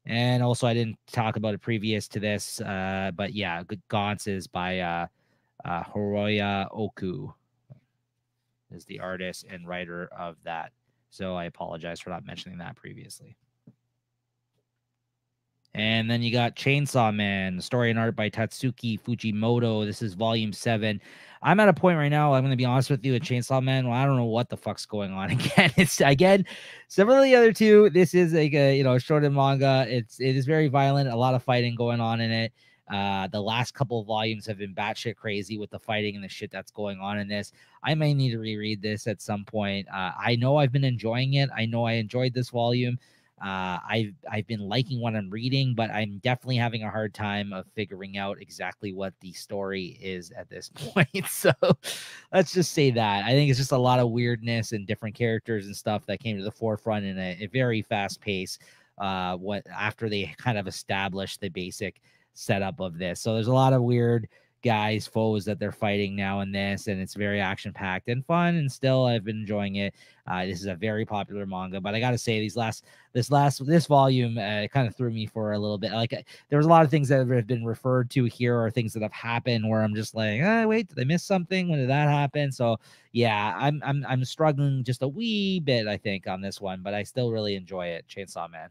And also, I didn't talk about it previous to this, but yeah, Gaunt's is by Hiroya Oku, is the artist and writer of that. So I apologize for not mentioning that previously. And then you got Chainsaw Man, story and art by Tatsuki Fujimoto. This is volume 7. I'm at a point right now, I'm going to be honest with you, with Chainsaw Man, well, I don't know what the fuck's going on again. It's, again, similar to the other two, this is like a, shonen manga. It is very violent, a lot of fighting going on in it. The last couple of volumes have been batshit crazy with the fighting and the shit that's going on in this. I may need to reread this at some point. I know I've been enjoying it. I know I enjoyed this volume. I've been liking what I'm reading, but I'm definitely having a hard time of figuring out exactly what the story is at this point. So let's just say that. I think it's just a lot of weirdness and different characters and stuff that came to the forefront in a very fast pace. After they kind of established the basic setup of this. So there's a lot of weird guys, foes that they're fighting now in this, and it's very action packed and fun, and still I've been enjoying it. This is a very popular manga, but I gotta say this volume kind of threw me for a little bit. Like there was a lot of things that have been referred to here, or things that have happened where I'm just like, wait, did I miss something? When did that happen? So yeah, I'm struggling just a wee bit, I think, on this one, but I still really enjoy it. Chainsaw Man.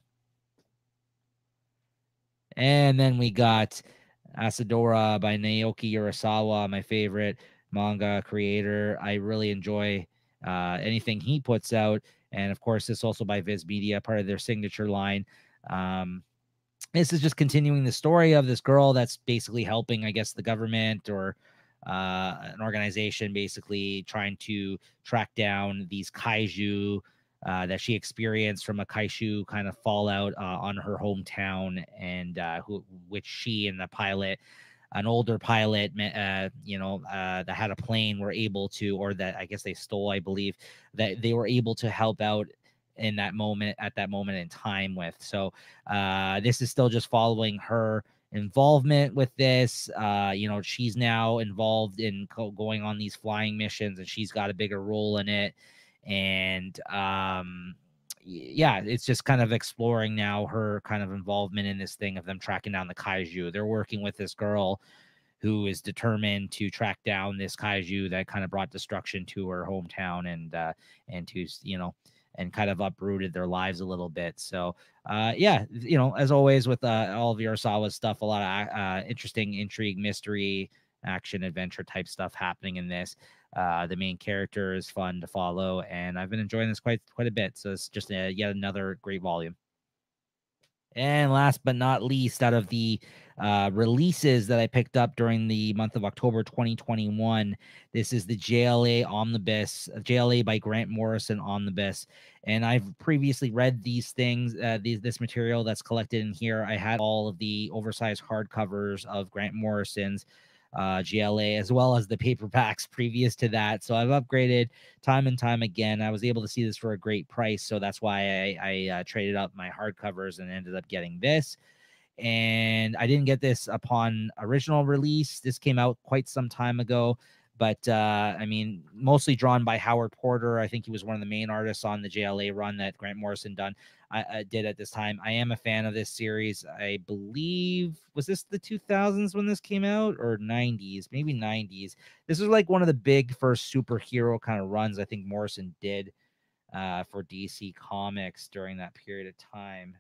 And then we got Asadora by Naoki Urasawa, my favorite manga creator. I really enjoy anything he puts out. And of course, this also by Viz Media, part of their signature line. This is just continuing the story of this girl that's basically helping, I guess, the government or an organization, basically trying to track down these kaiju that she experienced from a kaiju kind of fallout on her hometown, and which she and the pilot, an older pilot, that had a plane, were able to, or that I guess they stole, I believe, that they were able to help out in that moment, at that moment in time with. So this is still just following her involvement with this. She's now involved in going on these flying missions, and she's got a bigger role in it. And yeah, it's just kind of exploring now her kind of involvement in this thing of them tracking down the kaiju. They're working with this girl who is determined to track down this kaiju that kind of brought destruction to her hometown, and to and kind of uprooted their lives a little bit. So yeah, as always with all of Urasawa's stuff, a lot of interesting intrigue, mystery, action, adventure type stuff happening in this. The main character is fun to follow, and I've been enjoying this quite a bit. So it's just yet another great volume. And last but not least, out of the releases that I picked up during the month of October 2021, this is the JLA Omnibus, JLA by Grant Morrison Omnibus. And I've previously read these things, this material that's collected in here. I had all of the oversized hardcovers of Grant Morrison's GLA, as well as the paperbacks previous to that. So I've upgraded time and time again. I was able to see this for a great price, so that's why I traded up my hardcovers and ended up getting this. And I didn't get this upon original release. This came out quite some time ago, but I mean, mostly drawn by Howard Porter. I think he was one of the main artists on the JLA run that Grant Morrison did at this time. I am a fan of this series. I believe, was this the 2000s when this came out, or 90s? Maybe 90s. This was like one of the big first superhero kind of runs I think Morrison did for DC Comics during that period of time.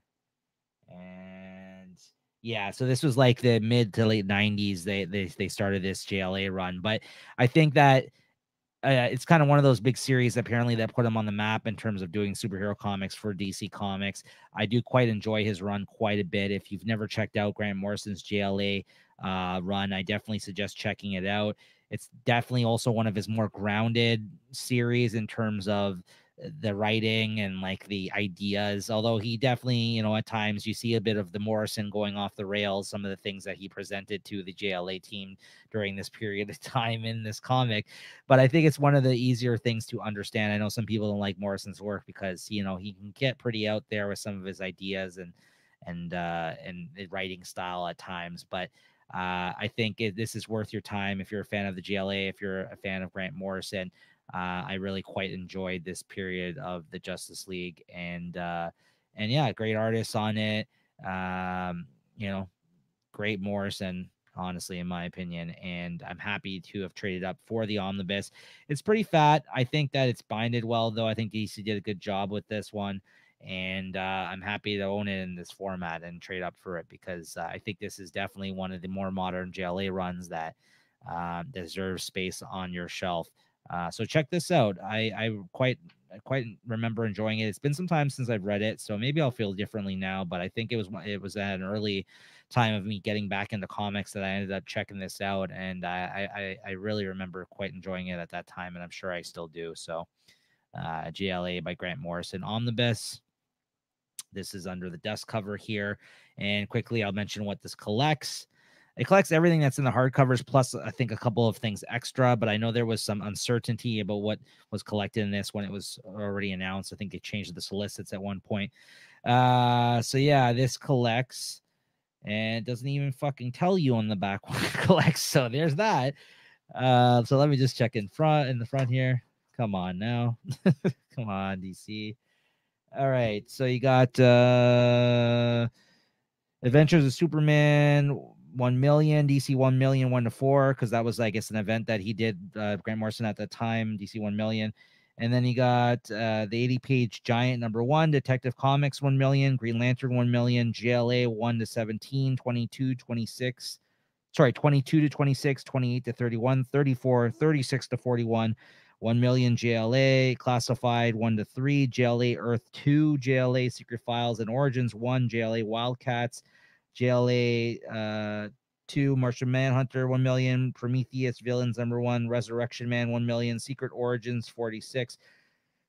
And yeah, so this was like the mid to late 90s. They started this JLA run, but I think that it's kind of one of those big series apparently that put him on the map in terms of doing superhero comics for DC Comics. I do quite enjoy his run quite a bit. If you've never checked out Grant Morrison's JLA run, I definitely suggest checking it out. It's definitely also one of his more grounded series in terms of the writing and like the ideas, although he definitely, you know, at times you see a bit of the Morrison going off the rails, some of the things that he presented to the JLA team during this period of time in this comic. But I think it's one of the easier things to understand. I know some people don't like Morrison's work because, you know, he can get pretty out there with some of his ideas and the writing style at times, but I think this is worth your time if you're a fan of the GLA, if you're a fan of Grant Morrison. I really quite enjoyed this period of the Justice League, and yeah, great artists on it. You know, great Morrison, honestly, in my opinion, and I'm happy to have traded up for the omnibus. It's pretty fat. I think that it's binded well, though. I think DC did a good job with this one, and I'm happy to own it in this format and trade up for it because I think this is definitely one of the more modern JLA runs that deserves space on your shelf. So check this out. I quite remember enjoying it. It's been some time since I've read it, so maybe I'll feel differently now. But I think it was at an early time of me getting back into comics that I ended up checking this out, and I really remember quite enjoying it at that time, and I'm sure I still do. So GLA by Grant Morrison omnibus. This is under the dust cover here, and quickly I'll mention what this collects. It collects everything that's in the hardcovers, plus I think a couple of things extra, but I know there was some uncertainty about what was collected in this when it was already announced. I think they changed the solicits at one point. So yeah, this collects, and it doesn't even fucking tell you on the back what it collects. So there's that. So let me just check in the front here. Come on now. Come on, DC. All right, so you got Adventures of Superman 1 million, DC 1 million, 1 to 4, because that was, I guess, an event that he did, Grant Morrison at the time, DC 1 million. And then you got the 80-page Giant #1, Detective Comics 1 million, Green Lantern 1 million, GLA 1 to 17, 22, 26. Sorry, 22 to 26, 28 to 31, 34, 36 to 41, 1 million GLA, Classified 1 to 3, GLA Earth 2, GLA Secret Files and Origins 1, GLA Wildcats, GLA 2, Martian Manhunter 1 million, Prometheus Villains #1, Resurrection Man 1 million, Secret Origins 46,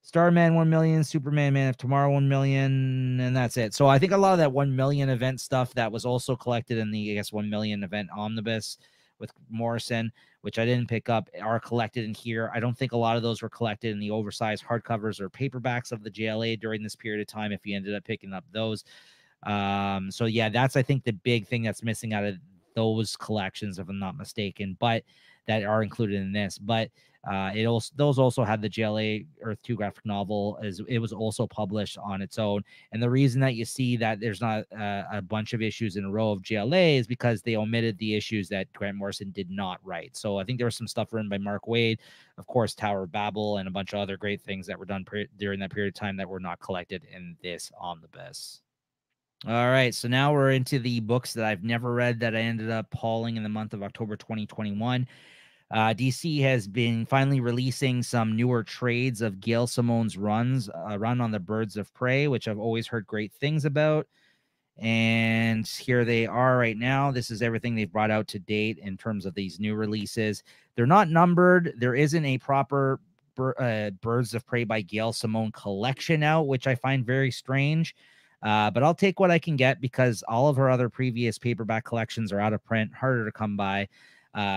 Starman 1 million, Superman Man of Tomorrow 1 million, and that's it. So I think a lot of that 1 million event stuff that was also collected in the, I guess, 1 million event omnibus with Morrison, which I didn't pick up, are collected in here. I don't think a lot of those were collected in the oversized hardcovers or paperbacks of the JLA during this period of time, if you ended up picking up those. So yeah, that's, I think, the big thing that's missing out of those collections, if I'm not mistaken, but that are included in this. But those also had the JLA Earth 2 graphic novel, as it was also published on its own. And the reason that you see that there's not a bunch of issues in a row of JLA is because they omitted the issues that Grant Morrison did not write. So I think there was some stuff written by Mark Waid, of course, Tower of Babel, and a bunch of other great things that were done during that period of time that were not collected in this omnibus. All right, so now we're into the books that I've never read that I ended up hauling in the month of October 2021. DC has been finally releasing some newer trades of Gail Simone's run on the Birds of Prey, which I've always heard great things about. And here they are right now. This is everything they've brought out to date in terms of these new releases. They're not numbered. There isn't a proper Birds of Prey by Gail Simone collection out, which I find very strange. But I'll take what I can get because all of her other previous paperback collections are out of print, harder to come by.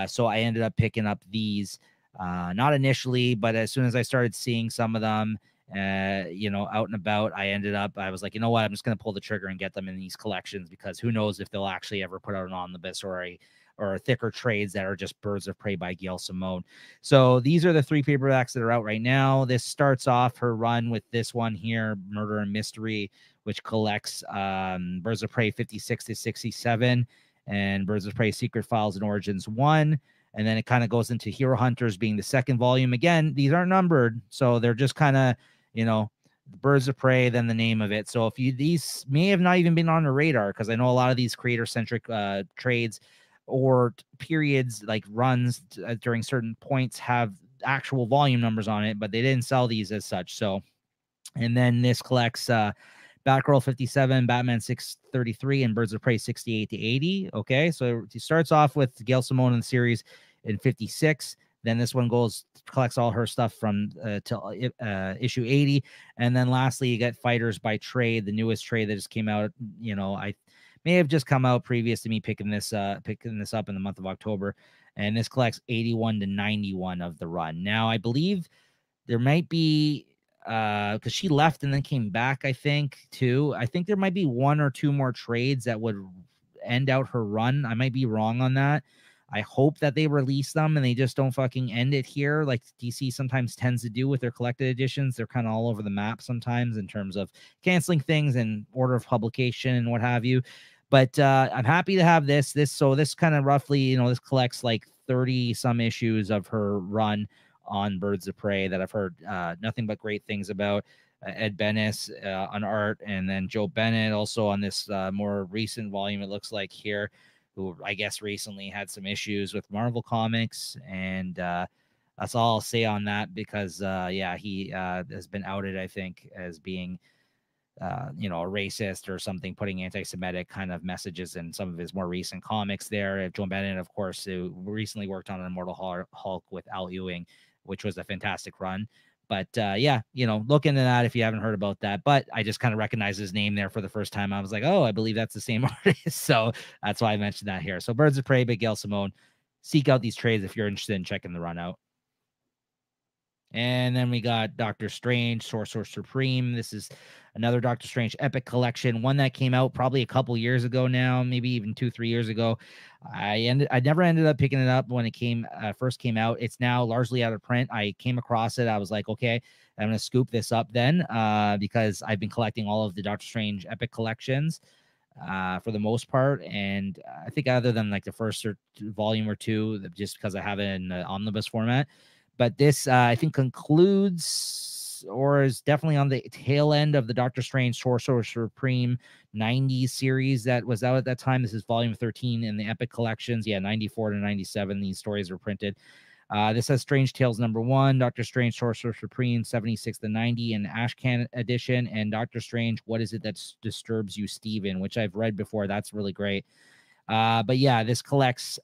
So I ended up picking up these, not initially, but as soon as I started seeing some of them, out and about, I was like, you know what, I'm just going to pull the trigger and get them in these collections, because who knows if they'll actually ever put out an omnibus or thicker trades that are just Birds of Prey by Gail Simone. So these are the 3 paperbacks that are out right now. This starts off her run with this one here, Murder and Mystery, which collects Birds of Prey 56 to 67 and Birds of Prey Secret Files and Origins 1. And then it kind of goes into Hero Hunters being the 2nd volume. Again, these aren't numbered, so they're just kind of, Birds of Prey, then the name of it. So these may have not even been on the radar, because I know a lot of these creator-centric trades or periods, like runs during certain points, have actual volume numbers on it, but they didn't sell these as such. So, and then this collects Batgirl 57, Batman 633, and Birds of Prey 68 to 80. Okay, so he starts off with Gail Simone in the series in 56. Then this one collects all her stuff from till issue 80. And then lastly, you get Fighters by Trade, the newest trade that just came out. I may have just come out previous to me picking this up in the month of October. And this collects 81 to 91 of the run. Now, I believe there might be, because she left and then came back, I think, too. I think there might be 1 or 2 more trades that would end out her run. I might be wrong on that. I hope that they release them and they just don't fucking end it here, like DC sometimes tends to do with their collected editions. They're kind of all over the map sometimes in terms of canceling things and order of publication and what have you. But I'm happy to have this. So this kind of roughly, this collects like 30 some issues of her run on Birds of Prey that I've heard nothing but great things about. Ed Bennis on art, and then Joe Bennett also on this more recent volume, it looks like here, who I guess recently had some issues with Marvel Comics. And that's all I'll say on that, because he has been outed, I think, as being a racist or something, putting anti-Semitic kind of messages in some of his more recent comics there. Joe Bennett, of course, who recently worked on Immortal Hulk with Al Ewing, which was a fantastic run. But look into that if you haven't heard about that. But I just kind of recognized his name there for the first time. I was like, oh, I believe that's the same artist. So that's why I mentioned that here. So Birds of Prey by Gail Simone. Seek out these trades if you're interested in checking the run out. And then we got Doctor Strange, Sorcerer Supreme. This is another Doctor Strange epic collection, one that came out probably a couple years ago now, maybe even 2-3 years ago. I never ended up picking it up when it first came out. It's now largely out of print. I came across it. I was like, okay, I'm going to scoop this up then, because I've been collecting all of the Doctor Strange epic collections for the most part. And I think other than like the first volume or 2, just because I have it in the omnibus format. But this, I think, concludes or is definitely on the tail end of the Doctor Strange Sorcerer Supreme 90s series that was out at that time. This is volume 13 in the Epic Collections. Yeah, 94 to 97, these stories were printed. This has Strange Tales #1, Doctor Strange Sorcerer Supreme 76 to 90, and Ashcan edition, and Doctor Strange, What Is It That Disturbs You, Steven, which I've read before. That's really great. But yeah, this collects...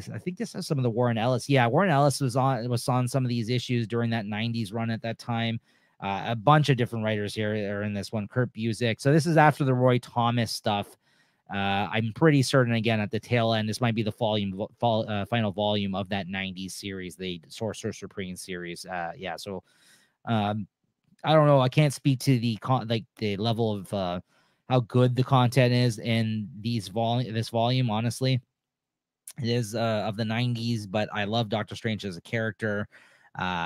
I think this has some of the Warren Ellis. Yeah, Warren Ellis was on some of these issues during that 90s run at that time. A bunch of different writers here are in this one. Kurt Busiek. So this is after the Roy Thomas stuff. I'm pretty certain, again, at the tail end, this might be the final volume of that 90s series, the Sorcerer Supreme series. So I don't know. I can't speak to the level of how good the content is in this volume, honestly. It is of the 90s, but I love Doctor Strange as a character.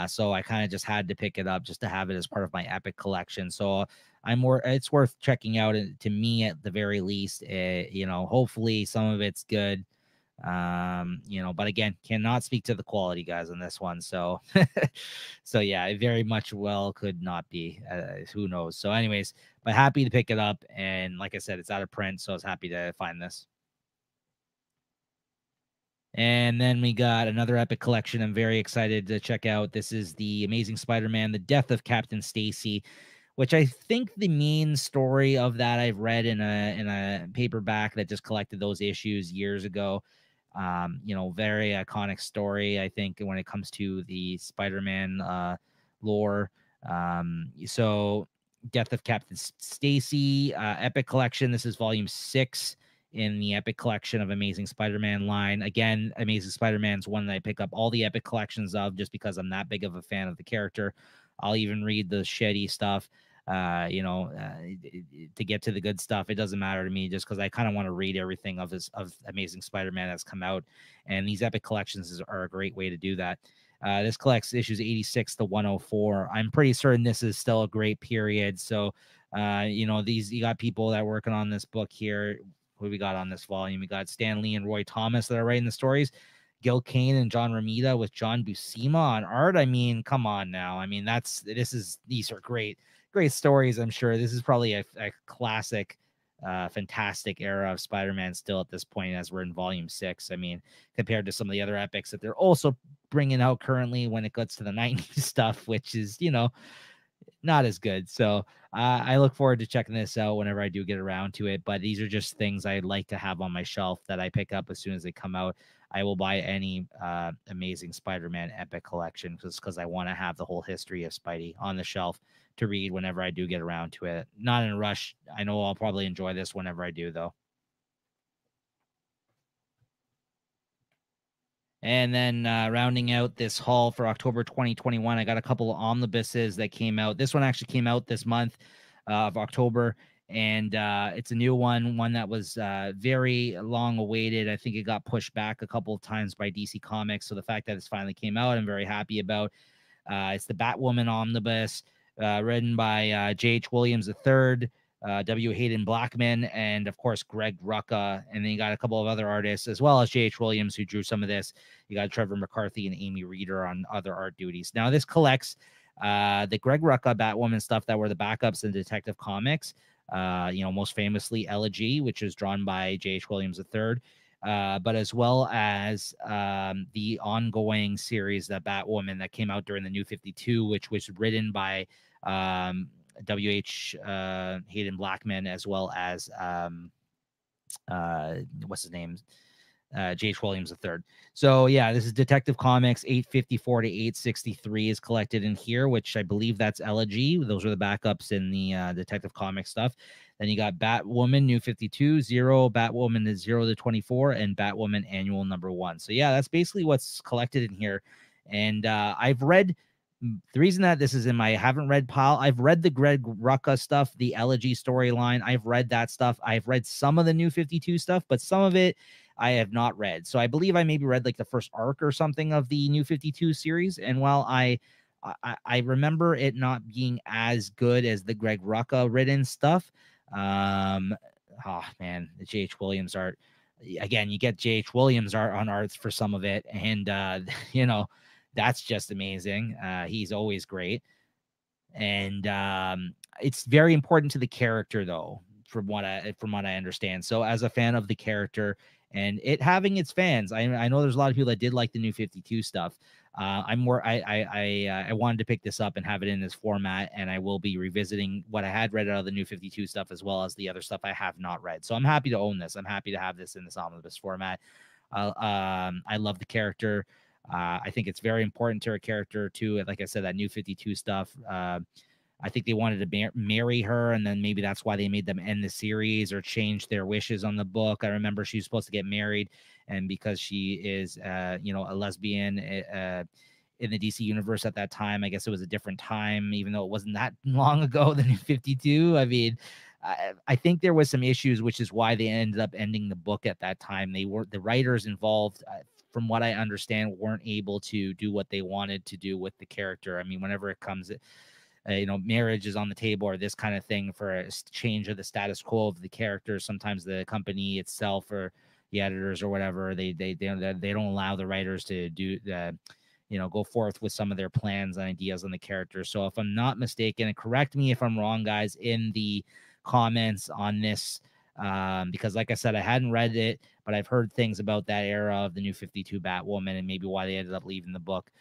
So I kind of just had to pick it up just to have it as part of my epic collection. So it's worth checking out to me at the very least. Hopefully some of it's good. But again, cannot speak to the quality, guys, on this one. So, yeah, it very much well could not be. Who knows? So, anyways, but happy to pick it up. And like I said, it's out of print, so I was happy to find this. And then we got another epic collection I'm very excited to check out. This is The Amazing Spider-Man, The Death of Captain Stacy, which I think the main story of that I've read in a paperback that just collected those issues years ago. Very iconic story, I think, when it comes to the Spider-Man lore. So Death of Captain Stacy, epic collection. This is volume 6. in the Epic Collection of Amazing Spider-Man line. Again, Amazing Spider-Man's one that I pick up all the Epic collections of just because I'm that big of a fan of the character. I'll even read the shitty stuff, to get to the good stuff. It doesn't matter to me just because I kind of want to read everything of Amazing Spider-Man that's come out. And these Epic collections are a great way to do that. This collects issues 86 to 104. I'm pretty certain this is still a great period. So, you got people that are working on this book here. Who we got on this volume? We got Stan Lee and Roy Thomas that are writing the stories. Gil Kane and John Romita with John Buscema on art. I mean, come on now. I mean, these are great stories. I'm sure this is probably a classic, fantastic era of Spider-Man still at this point, as we're in volume 6. I mean, compared to some of the other epics that they're also bringing out currently when it gets to the 90s stuff, which is, not as good. So I look forward to checking this out whenever I do get around to it. But these are just things I'd like to have on my shelf that I pick up as soon as they come out. I will buy any Amazing Spider-Man Epic collection just because I want to have the whole history of Spidey on the shelf to read whenever I do get around to it. Not in a rush. I know I'll probably enjoy this whenever I do, though. And then rounding out this haul for October 2021, I got a couple of omnibuses that came out. This one actually came out this month of October, and it's a new one that was very long awaited. I think it got pushed back a couple of times by DC Comics. So the fact that it's finally came out, I'm very happy about. It's the Batwoman omnibus, written by J.H. Williams III. W. Hayden Blackman, and of course Greg Rucka, and then you got a couple of other artists as well as J.H. Williams who drew some of this. You got Trevor McCarthy and Amy Reeder on other art duties. Now this collects the Greg Rucka Batwoman stuff that were the backups in Detective Comics. Most famously Elegy, which is drawn by J.H. Williams III. But as well as the ongoing series, the Batwoman that came out during the New 52, which was written by W.H. Hayden Blackman, as well as what's his name? J.H. Williams III. So yeah, this is Detective Comics 854 to 863 is collected in here, which I believe that's Elegy. Those are the backups in the Detective Comics stuff. Then you got Batwoman New 52, 0, Batwoman is 0 to 24, and Batwoman Annual number 1. So yeah, that's basically what's collected in here. And I've read. The reason that this is in my haven't read pile, I've read the Greg Rucka stuff, the Elegy storyline. I've read that stuff. I've read some of the New 52 stuff, but some of it I have not read. So I believe I maybe read like the first arc or something of the New 52 series. And while I remember it not being as good as the Greg Rucka written stuff, oh man, the J.H. Williams art. Again, you get J.H. Williams art on arts for some of it, and that's just amazing. He's always great. And it's very important to the character, though, from what I understand. So as a fan of the character and it having its fans, I know there's a lot of people that did like the New 52 stuff. I wanted to pick this up and have it in this format, and I will be revisiting what I had read out of the New 52 stuff as well as the other stuff I have not read. So I'm happy to own this. I'm happy to have this in this omnibus format. I love the character. I think it's very important to her character too. Like I said, that New 52 stuff. I think they wanted to marry her, and then maybe that's why they made them end the series or change their wishes on the book. I remember she was supposed to get married, and because she is, a lesbian in the DC universe at that time, I guess it was a different time, even though it wasn't that long ago. The New 52. I mean, I think there was some issues, which is why they ended up ending the book at that time. They were the writers involved. From what I understand, weren't able to do what they wanted to do with the character. I mean, whenever it comes, marriage is on the table or this kind of thing for a change of the status quo of the character. Sometimes the company itself or the editors or whatever, they don't allow the writers to do the, go forth with some of their plans and ideas on the character. So if I'm not mistaken, and correct me if I'm wrong, guys, in the comments on this, because like I said, I hadn't read it, but I've heard things about that era of the New 52 Batwoman and maybe why they ended up leaving the book,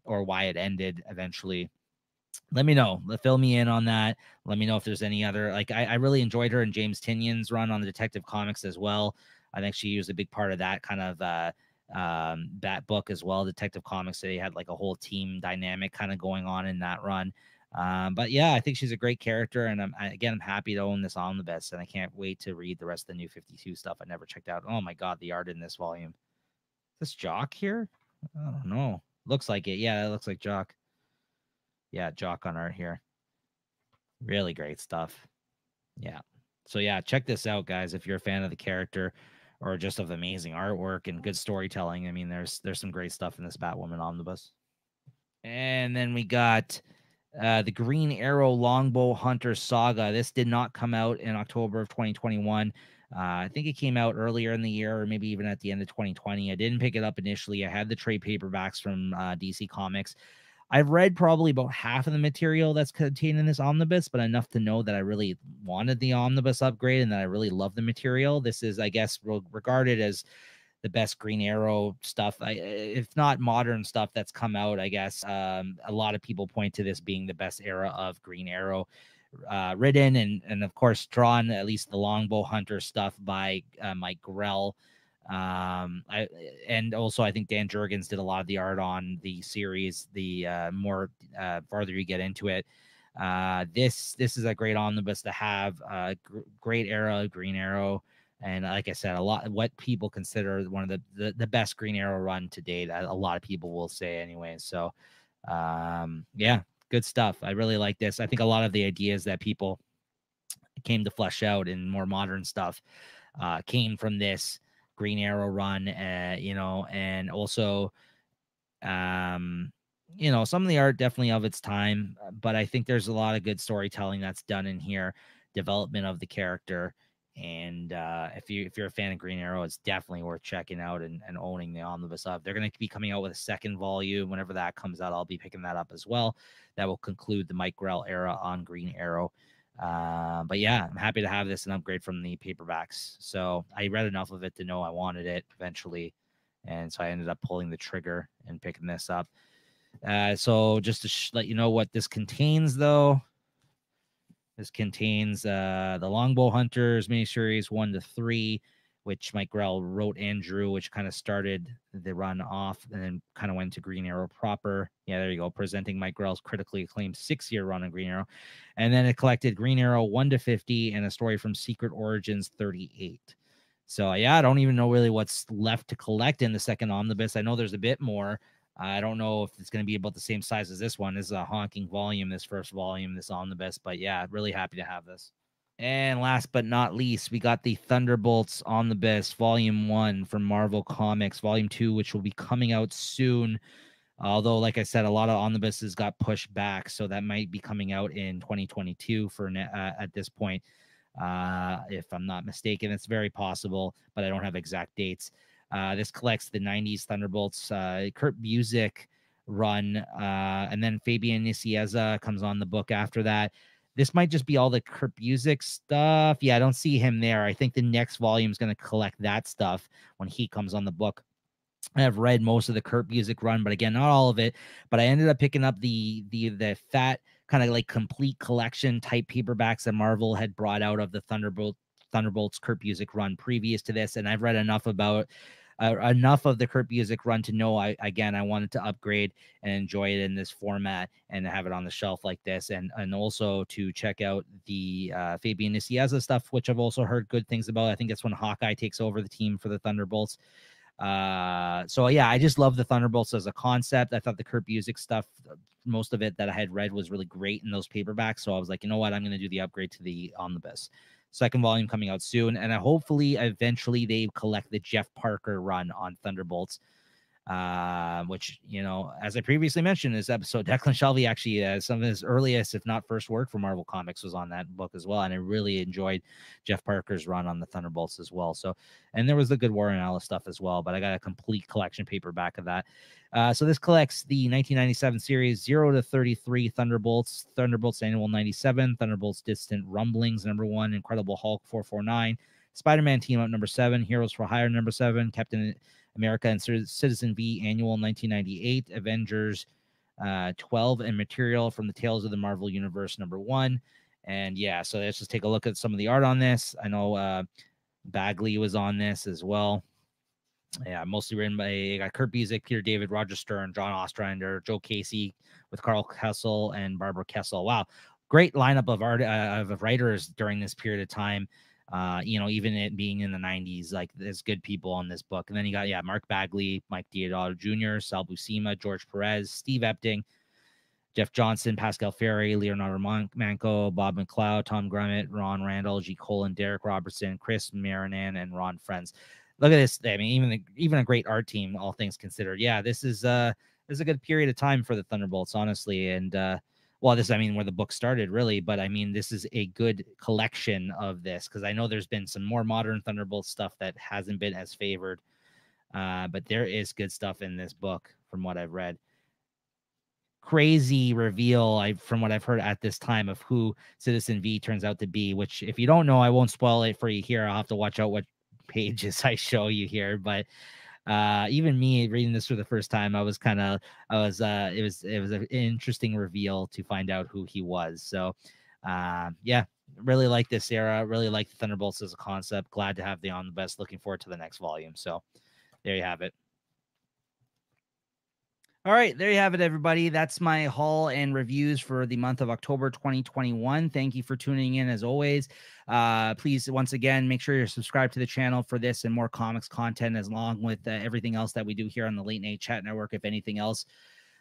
or why it ended eventually. Let me know. Fill me in on that. Let me know if there's any other, like, I really enjoyed her and James Tynion's run on the Detective Comics as well. I think she was a big part of that kind of that book as well. Detective Comics, they had like a whole team dynamic kind of going on in that run. But yeah, I think she's a great character, and I'm happy to own this omnibus, and I can't wait to read the rest of the New 52 stuff I never checked out. Oh my god, the art in this volume. Is this Jock here? I don't know. Looks like it. Yeah, it looks like Jock. Yeah, Jock on art here. Really great stuff. Yeah. So yeah, check this out, guys. If you're a fan of the character or just of amazing artwork and good storytelling, I mean, there's some great stuff in this Batwoman omnibus. And then we got the Green Arrow Longbow Hunter Saga. This did not come out in October of 2021. I think it came out earlier in the year, or maybe even at the end of 2020. I didn't pick it up initially. I had the trade paperbacks from DC Comics. I've read probably about half of the material that's contained in this omnibus, but enough to know that I really wanted the omnibus upgrade and that I really love the material. This is, I guess, regarded as the best Green Arrow stuff, if not modern stuff that's come out. I guess a lot of people point to this being the best era of Green Arrow, written and of course drawn, at least the Longbow Hunter stuff by Mike Grell. And also I think Dan Jurgens did a lot of the art on the series. The more farther you get into it, this is a great omnibus to have. Great era, Green Arrow. And like I said, a lot what people consider one of the best Green Arrow run to date. A lot of people will say anyway. So, yeah, good stuff. I really like this. I think a lot of the ideas that people came to flesh out in more modern stuff came from this Green Arrow run. And also, some of the art definitely of its time, but I think there's a lot of good storytelling that's done in here, development of the character. And if you're a fan of Green Arrow, it's definitely worth checking out and owning the omnibus up. They're going to be coming out with a second volume. Whenever that comes out, I'll be picking that up as well. That will conclude the Mike Grell era on Green Arrow. But yeah, I'm happy to have this an upgrade from the paperbacks. So I read enough of it to know I wanted it eventually. And so I ended up pulling the trigger and picking this up. So just to let you know what this contains, though. This contains the Longbow Hunters miniseries 1 to 3, which Mike Grell wrote and drew, which kind of started the run off and then kind of went to Green Arrow proper. Yeah, there you go. Presenting Mike Grell's critically acclaimed 6-year run on Green Arrow. And then it collected Green Arrow 1 to 50 and a story from Secret Origins 38. So yeah, I don't even know really what's left to collect in the second omnibus. I know there's a bit more. I don't know if it's going to be about the same size as this one. This is a honking volume, this first volume, this omnibus. But yeah, really happy to have this. And last but not least, we got the Thunderbolts Omnibus Volume 1 from Marvel Comics, Volume 2, which will be coming out soon. Although, like I said, a lot of omnibuses got pushed back, so that might be coming out in 2022 at this point. If I'm not mistaken, it's very possible, but I don't have exact dates. This collects the 90s Thunderbolts, Kurt Busiek run, and then Fabian Nicieza comes on the book after that. This might just be all the Kurt Busiek stuff. Yeah, I don't see him there. I think the next volume is going to collect that stuff when he comes on the book. I have read most of the Kurt Busiek run, but again, not all of it. But I ended up picking up the fat kind of like complete collection type paperbacks that Marvel had brought out of the Thunderbolts Kurt Busiek run previous to this, and I've read enough about enough of the Kurt Busiek run to know I wanted to upgrade and enjoy it in this format and have it on the shelf like this, and also to check out the Fabian Nicieza stuff, which I've also heard good things about. I think that's when Hawkeye takes over the team for the Thunderbolts. So yeah, I just love the Thunderbolts as a concept. I thought the Kurt Busiek stuff, most of it that I had read was really great in those paperbacks. So I was like, you know what, I'm going to do the upgrade to the omnibus. Second volume coming out soon, and hopefully eventually they collect the Jeff Parker run on Thunderbolts, which, as I previously mentioned in this episode, Declan Shalvey actually some of his earliest, if not first work for Marvel Comics was on that book as well, and I really enjoyed Jeff Parker's run on the Thunderbolts as well. So, and there was the good Warren Ellis stuff as well, but I got a complete collection paperback of that. So this collects the 1997 series 0 to 33 Thunderbolts Annual 97, Thunderbolts Distant Rumblings #1, Incredible Hulk 449, Spider-Man Team Up #7, Heroes for Hire #7, Captain America and Citizen V Annual 1998, Avengers 12, and material from the Tales of the Marvel Universe #1. And yeah, so let's just take a look at some of the art on this. I know Bagley was on this as well. Yeah, mostly written by Kurt Busiek, Peter David, Roger Stern, John Ostrander, Joe Casey, with Carl Kessel and Barbara Kessel. Wow, great lineup of of writers during this period of time. Even it being in the 90s, like there's good people on this book. And then you got Mark Bagley, Mike Deodato Jr., Sal Buscema, George Perez, Steve Epting, Jeff Johnson, Pascal Ferry, Leonardo Manco, Bob McLeod, Tom Grummett, Ron Randall, G. Colin, Derek Robertson, Chris Marinan, and Ron Friends. Look at this. I mean, even a great art team, all things considered. Yeah, this is a good period of time for the Thunderbolts, honestly. And where the book started, really. But I mean, this is a good collection of this, because I know there's been some more modern Thunderbolt stuff that hasn't been as favored. But there is good stuff in this book from what I've read. Crazy reveal from what I've heard at this time of who Citizen V turns out to be, which if you don't know, I won't spoil it for you here. I'll have to watch out what pages I show you here. But even me reading this for the first time, it was an interesting reveal to find out who he was. So really like this era, really like the Thunderbolts as a concept. Glad to have the On the Best. Looking forward to the next volume. So there you have it. All right, there you have it, everybody. That's my haul and reviews for the month of October 2021. Thank you for tuning in as always. Please, once again, make sure you're subscribed to the channel for this and more comics content, as long with everything else that we do here on the Late Night Chat Network. If anything else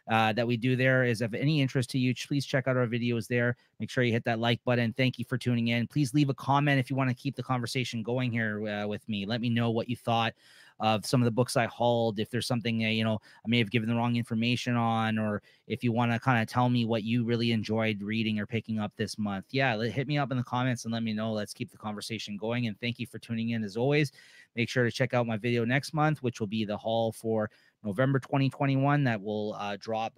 that we do there is of any interest to you, please check out our videos there. Make sure you hit that like button. Thank you for tuning in. Please leave a comment if you want to keep the conversation going here with me. Let me know what you thought of some of the books I hauled. If there's something I may have given the wrong information on, or if you want to kind of tell me what you really enjoyed reading or picking up this month, hit me up in the comments and let me know. Let's keep the conversation going. And thank you for tuning in as always. Make sure to check out my video next month, which will be the haul for November 2021. That will drop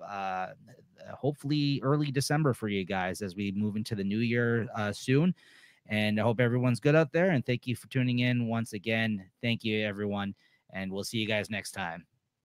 hopefully early December for you guys as we move into the new year soon. And I hope everyone's good out there. And thank you for tuning in once again. Thank you, everyone. And we'll see you guys next time.